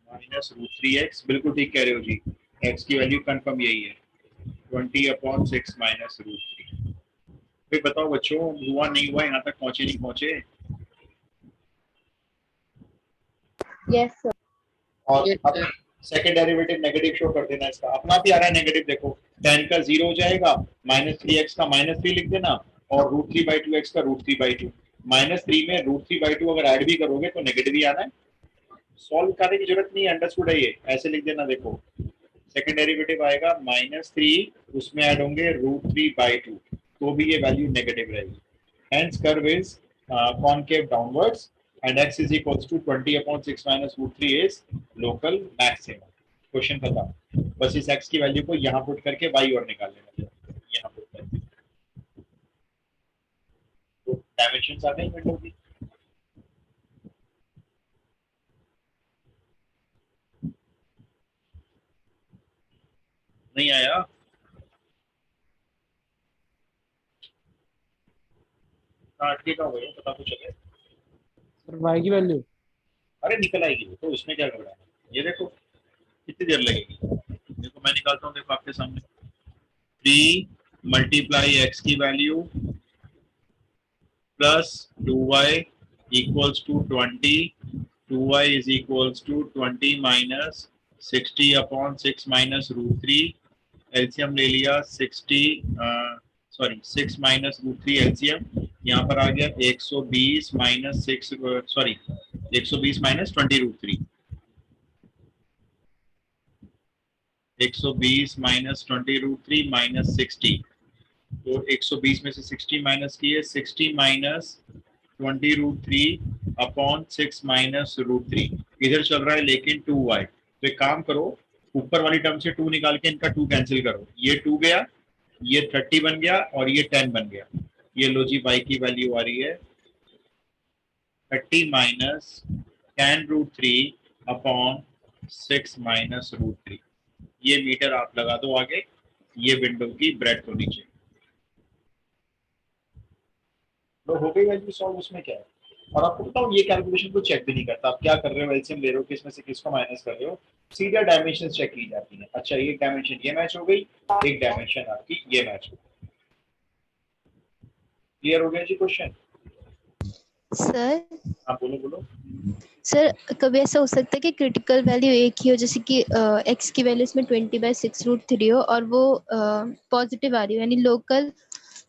माइनस रूट 3x, बिल्कुल ठीक कह रहे हो जी, x की वैल्यू कंफर्म यही है 20/6 माइनस रूट 3। फिर बताओ बच्चों, हुआ नहीं हुआ, यहाँ तक पहुंचे नहीं पहुंचे?
Yes sir.
और अब सेकंड डेरिवेटिव नेगेटिव शो कर देना, इसका अपना आप ही आ रहा है नेगेटिव, देखो tan का 0 हो जाएगा, माइनस 3x का माइनस 3 लिख देना, और रूट 3/2x का रूट 3/2, माइनस 3 में रूट 3/2 अगर ऐड भी करोगे तो नेगेटिव ही आना है, सॉल्व करने की जरूरत नहीं है, अंडरस्टूड है, ये ऐसे लिख देना। देखो सेकंड डेरिवेटिव आएगा -3, उसमें ऐड होंगे √3/2, तो भी ये वैल्यू नेगेटिव रहेगी। Hence curve is concave downwards and x is equals to 20/6 minus √3 is local maximum। Question खत्म। बस इस x की वैल्यू को यहाँ पुट करके y और निकाल लेना, यहाँ पुट करके, तो डायमेंशंस आ गई विंडो की। नहीं आया? अटके का हो गया, पता तो चले।
सर y की वैल्यू
अरे निकल आएगी वो तो, उसमें क्या घबराना है। ये देखो कितनी देर लगेगी, देखो मैं निकालता हूँ, देखो आपके सामने 3 मल्टीप्लाई x की value plus 2y equals to 20, 2y is equals to 20 minus 60/6 minus √3, LCM ले लिया 6 माइनस √3 एलसीएम, यहाँ पर आ गया 120 minus 6 sorry 120 minus 20 √3, 120 minus 20 √3 minus 60, तो 120 में से 60 माइनस किए, 60 माइनस 20 √3/6 माइनस √3, इधर चल रहा है लेकिन 2y, तो एक काम करो, ऊपर वाली टर्म से 2 निकाल के इनका 2 कैंसिल करो, ये 2 गया, ये 30 बन गया और ये 10 बन गया। ये लो जी, y की वैल्यू आ रही है 30 माइनस 10 √3/6 माइनस √3। ये मीटर आप लगा दो आगे, ये विंडो की ब्रेड्थ होनी चाहिए। तो हो गई वैल्यू सॉल्व, उसमें क्या है। और आपको बताऊं, ये कैलकुलेशन को चेक भी नहीं करता, आप क्या कर रहे हो, एलसीएम ले रहे हो, किसमें से किसको माइनस कर रहे हो, सीधा डायमेंशन चेक की जाती है। अच्छा एक डायमेंशन ये मैच हो गई, एक डायमेंशन आपकी ये मैच हो गई। क्लियर हो गया जी क्वेश्चन?
सर
हाँ बोलो बोलो।
सर कभी ऐसा हो सकता है कि क्रिटिकल वैल्यू एक ही हो, जैसे कि x की वैल्यू इसमें 20/6 √3 हो और वो पॉजिटिव आ रही हो, यानी लोकल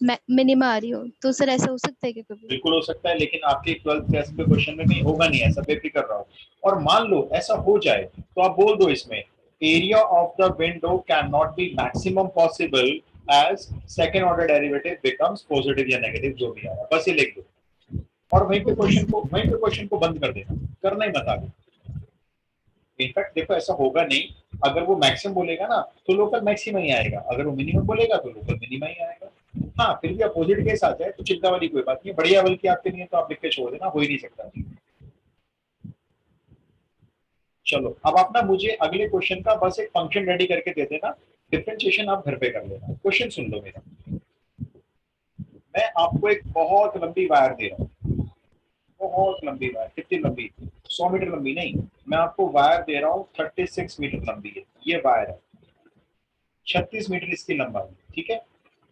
मिनिमा आ रही हो, तो सर ऐसा हो सकता है क्या कभी?
बिल्कुल हो सकता है, लेकिन आपके 12th क्लास के क्वेश्चन में नहीं होगा, नहीं ऐसा बेफिक्र रहो। और मान लो ऐसा हो जाए तो आप बोल दो इसमें, area of the window can not be maximum possible as second order derivative becomes positive या नेगेटिव, जो भी आ रहा है बस ये लिख दो, और वहीं पे क्वेश्चन को बंद कर देना, करना ही मत आगे। इनफैक्ट देखो ऐसा होगा नहीं, अगर वो मैक्सिमम बोलेगा ना तो लोकल मैक्सिमम ही आएगा, अगर वो मिनिमम बोलेगा तो लोकल मिनिमम ही आएगा। हाँ फिर भी अपोजिट केस आ जाए तो चिंता वाली कोई बात नहीं, बढ़िया, बल्कि आपके लिए तो आप लिख के छोड़ देना, हो ही नहीं सकता। चलो अब आप ना मुझे अगले क्वेश्चन का बस एक फंक्शन रेडी करके दे देना, डिफरेंशिएशन आप घर पे कर लेना। क्वेश्चन सुन लो मेरा, मैं आपको एक बहुत लंबी वायर दे रहा हूँ, बहुत लंबी वायर, कितनी लंबी, 100 मीटर लंबी नहीं, मैं आपको वायर दे रहा हूँ 36 मीटर लंबी है, ये वायर है 36 मीटर इसकी लंबाई, ठीक है।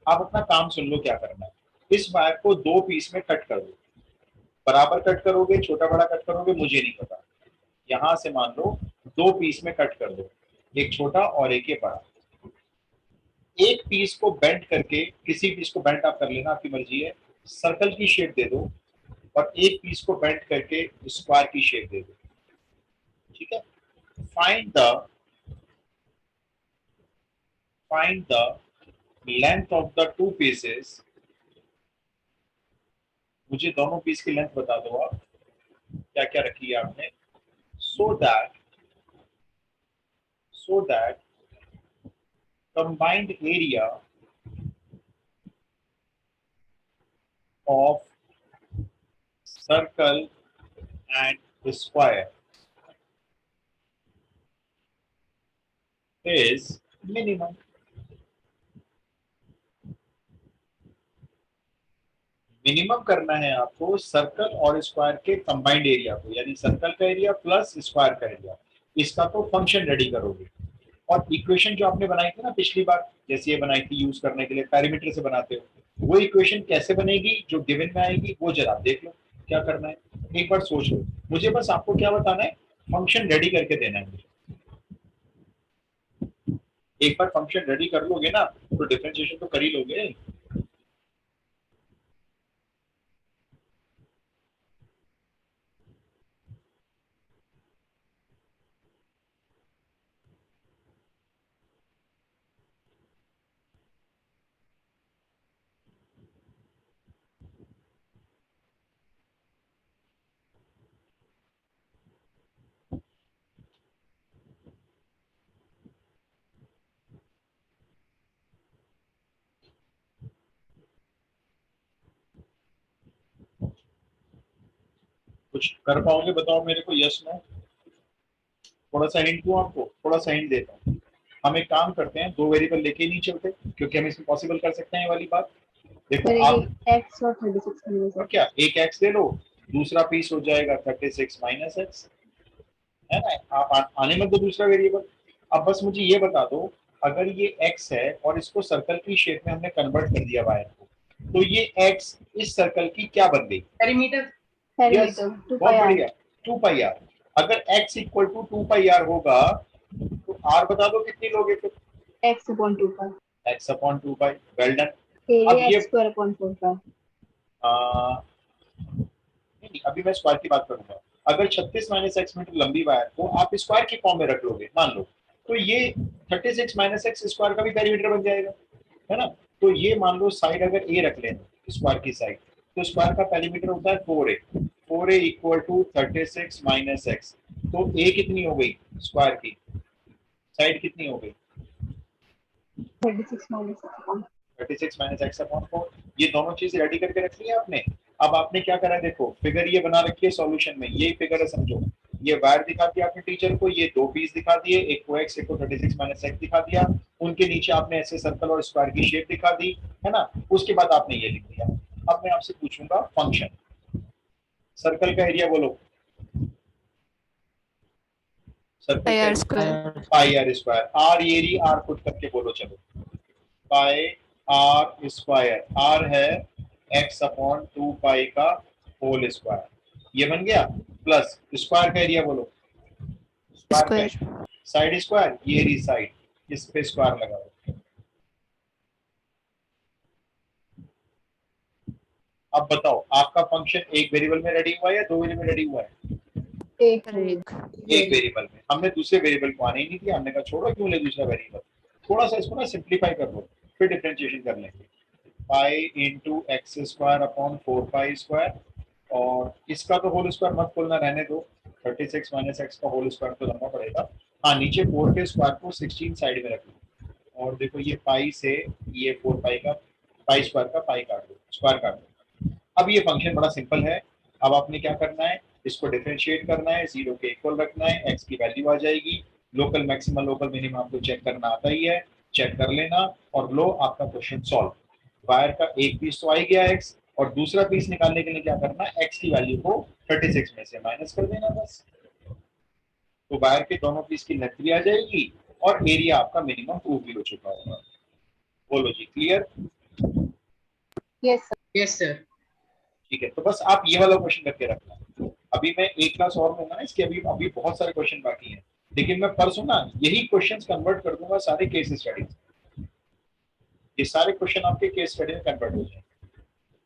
आप अपना काम सुन लो क्या करना है, इस वायर को 2 पीस में कट कर दो, बराबर कट करोगे छोटा बड़ा कट करोगे मुझे नहीं पता, यहां से मान लो 2 पीस में कट कर दो, एक छोटा और एक ये बड़ा। एक पीस को बेंड करके, किसी पीस को बेंड आप कर लेना, आपकी मर्जी है, सर्कल की शेप दे दो, और एक पीस को बेंड करके स्क्वायर की शेप दे दो, ठीक है। Find the length of the 2 pieces, मुझे दोनों पीस की लेंथ बता दो आप, क्या क्या रखी है आपने, so that combined area of circle and square is minimum। Minimum करना है आपको सर्कल और स्क्वायर के कंबाइंड एरिया को, यानी सर्कल का एरिया प्लस स्क्वायर का एरिया। इसका तो फंक्शन रेडी करोगे। और इक्वेशन जो आपने बनाई थी ना पिछली बार, जैसे ये बनाई थी यूज करने के लिए, पैरामीटर से बनाते हो, वो इक्वेशन कैसे बनेगी जो गिवन में आएगी वो जरा देख लो क्या करना है, एक बार सोच लो। मुझे बस आपको क्या बताना है, फंक्शन रेडी करके देना है मुझे। एक बार फंक्शन रेडी कर लोगे ना तो डिफरेंशिएशन तो कर ही लोगे। कुछ कर पाओगे बताओ मेरे को, यस नो? थोड़ा सा हिंट दूं आपको, थोड़ा सा हिंट देता हूँ। हम एक काम करते हैं, दो वेरिएबल लेके नहीं चलते क्योंकि हम इसमें पॉसिबल कर सकते हैं ये वाली बात। देखो आप
x और 36
और क्या, एक x ले लो, दूसरा पीस हो जाएगा 36 माइनस एक्स, है ना? आप आने मत दो दूसरा वेरिएबल। अब बस मुझे ये बता दो, अगर ये x है और इसको सर्कल की शेप में हमने कन्वर्ट कर दिया वायर को, तो ये x इस सर्कल की क्या बन गई?
पेरीमीटर।
Yes, बहुत बढ़िया, 2 पाई आर। अगर x equal to 2 pi r होगा तो r बता दो कितनी लोगे फिर?
x upon 2 pi.
x upon 2 पाई, वेल डन।
area
अब ये
x square upon 4 pi.
नहीं, अभी मैं स्क्वायर की बात करूंगा। अगर 36 माइनस एक्स मीटर लंबी वायर को आप स्क्वायर की फॉर्म में रख लोगे मान लो, तो ये 36 माइनस एक्स स्क्वायर का भी पेरीमीटर बन जाएगा, है ना? तो ये मान लो साइड अगर a रख लें स्क्वायर की साइड, तो स्क्वायर का पेरीमीटर होता है 4a। 4a equal to 36 minus x, तो a कितनी हो गई स्क्वायर की साइड, कितनी हो गई?
36 minus x upon
36 minus x upon 4। ये दोनों चीज रेडी करके रख ली है आपने। अब आपने क्या करा है, देखो फिगर ये बना रखी है सॉल्यूशन में, ये फिगर है समझो। ये वायर दिखा दिया आपने टीचर को, ये दो पीस दिखा दिए, एक को x एक को 36 माइनस एक्स दिखा दिया, उनके नीचे आपने ऐसे सर्कल और स्क्वायर की शेप दिखा दी, है ना? उसके बाद आपने ये लिख दिया। अब मैं आपसे पूछूंगा फंक्शन, सर्कल का एरिया बोलो, सर्कल का पाई आर स्क्वायर, आर एरी आर पुट करके बोलो, चलो पाई आर स्क्वायर, आर है x अपॉन 2 पाई का होल स्क्वायर, ये बन गया, प्लस स्क्वायर का एरिया बोलो, स्क्वायर साइड स्क्वायर, ये रही साइड, इस पे स्क्वायर लगाओ। अब बताओ आपका फंक्शन एक वेरिएबल में रेडी हुआ है या दो वेरिएबल में रेडी हुआ है?
एक
एक वेरिएबल में। हमने दूसरे वेरिएबल को आने ही नहीं दिया, हमने कहा छोड़ो क्यों ले दूसरा वेरिएबल, थोड़ा सा इसको ना सिंप्लीफाई कर लो, फिर डिफरेंशिएशन कर लेंगे। Pi into x square upon 4 pi square, और इसका तो होल स्क्वायर मत खोलना, रहने दो, 36 माइनस एक्स का होल स्क्वायर तो लंबा पड़ेगा। हाँ, नीचे 4 के स्क्वायर को 16 साइड में रख लो, और देखो ये पाई से ये 4 पाई का पाई स्क्वायर का पाई काट दो, स्क्वायर काट दो। अब ये फंक्शन बड़ा सिंपल है। अब आपने क्या करना है, इसको डिफरेंशिएट करना है, 0 के इक्वल रखना है, x की वैल्यू आ जाएगी, लोकल मैक्सिमम लोकल मिनिमम आपको चेक करना आता ही है, चेक कर लेना और लो आपका क्वेश्चन सॉल्व। वायर का एक पीस तो आ ही गया x, और दूसरा पीस निकालने के लिए क्या करना है, x की वैल्यू को 36 में से माइनस कर देना बस, तो वायर के दोनों पीस की लेंथ भी आ जाएगी और एरिया आपका मिनिमम प्रूव भी हो चुका होगा। बोलो जी, क्लियर?
yes sir.
ठीक है, तो बस आप ये वाला क्वेश्चन करके रखना। अभी मैं एक क्लास और लूंगा ना इसके, अभी अभी बहुत सारे क्वेश्चन बाकी हैं, लेकिन मैं परसों ना यही क्वेश्चंस कन्वर्ट कर दूंगा सारे केस स्टडी, ये सारे क्वेश्चन आपके केस स्टडी में कन्वर्ट हो जाएंगे।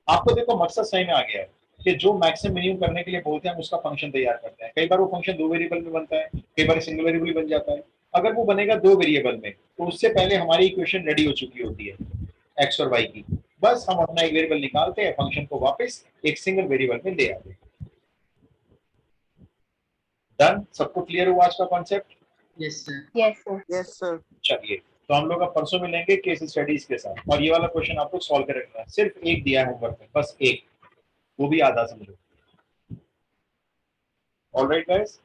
आपको देखो मकसद सही में आ गया है कि जो मैक्सिमम मिनिमम करने के लिए बोलते हैं हम उसका फंक्शन तैयार करते हैं। कई बार वो फंक्शन दो वेरिएबल में बनता है, कई बार सिंगल वेरिएबल बन जाता है। अगर वो बनेगा दो वेरिएबल में तो उससे पहले हमारी इक्वेशन रेडी हो चुकी होती है एक्स और वाई की, बस हम अपना एक वेरिएबल निकालते हैं, फंक्शन को वापस एक सिंगल वेरिएबल में ले आते हैं। डन? सबको क्लियर हुआ आज का concept?
yes sir.
Yes sir.
चलिए, तो हम लोग अब परसों मिलेंगे केस स्टडीज के साथ, और ये वाला क्वेश्चन आप लोग सॉल्व कर रखना है, सिर्फ एक दिया है होमवर्क में, बस एक, वो भी आधा समझो। Alright guys?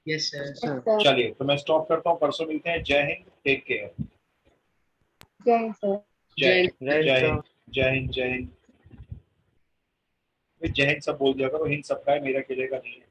yes sir.
चलिए, तो मैं स्टॉप करता हूँ, परसों मिलते हैं। जय हिंद, टेक केयर।
जय हिंद सर।
जय हिंद, जय हिंद, जय हिंद, जय हिंद। जय हिंद सब बोल दिया करो, हिंद सबका है, मेरा अकेले का नहीं है।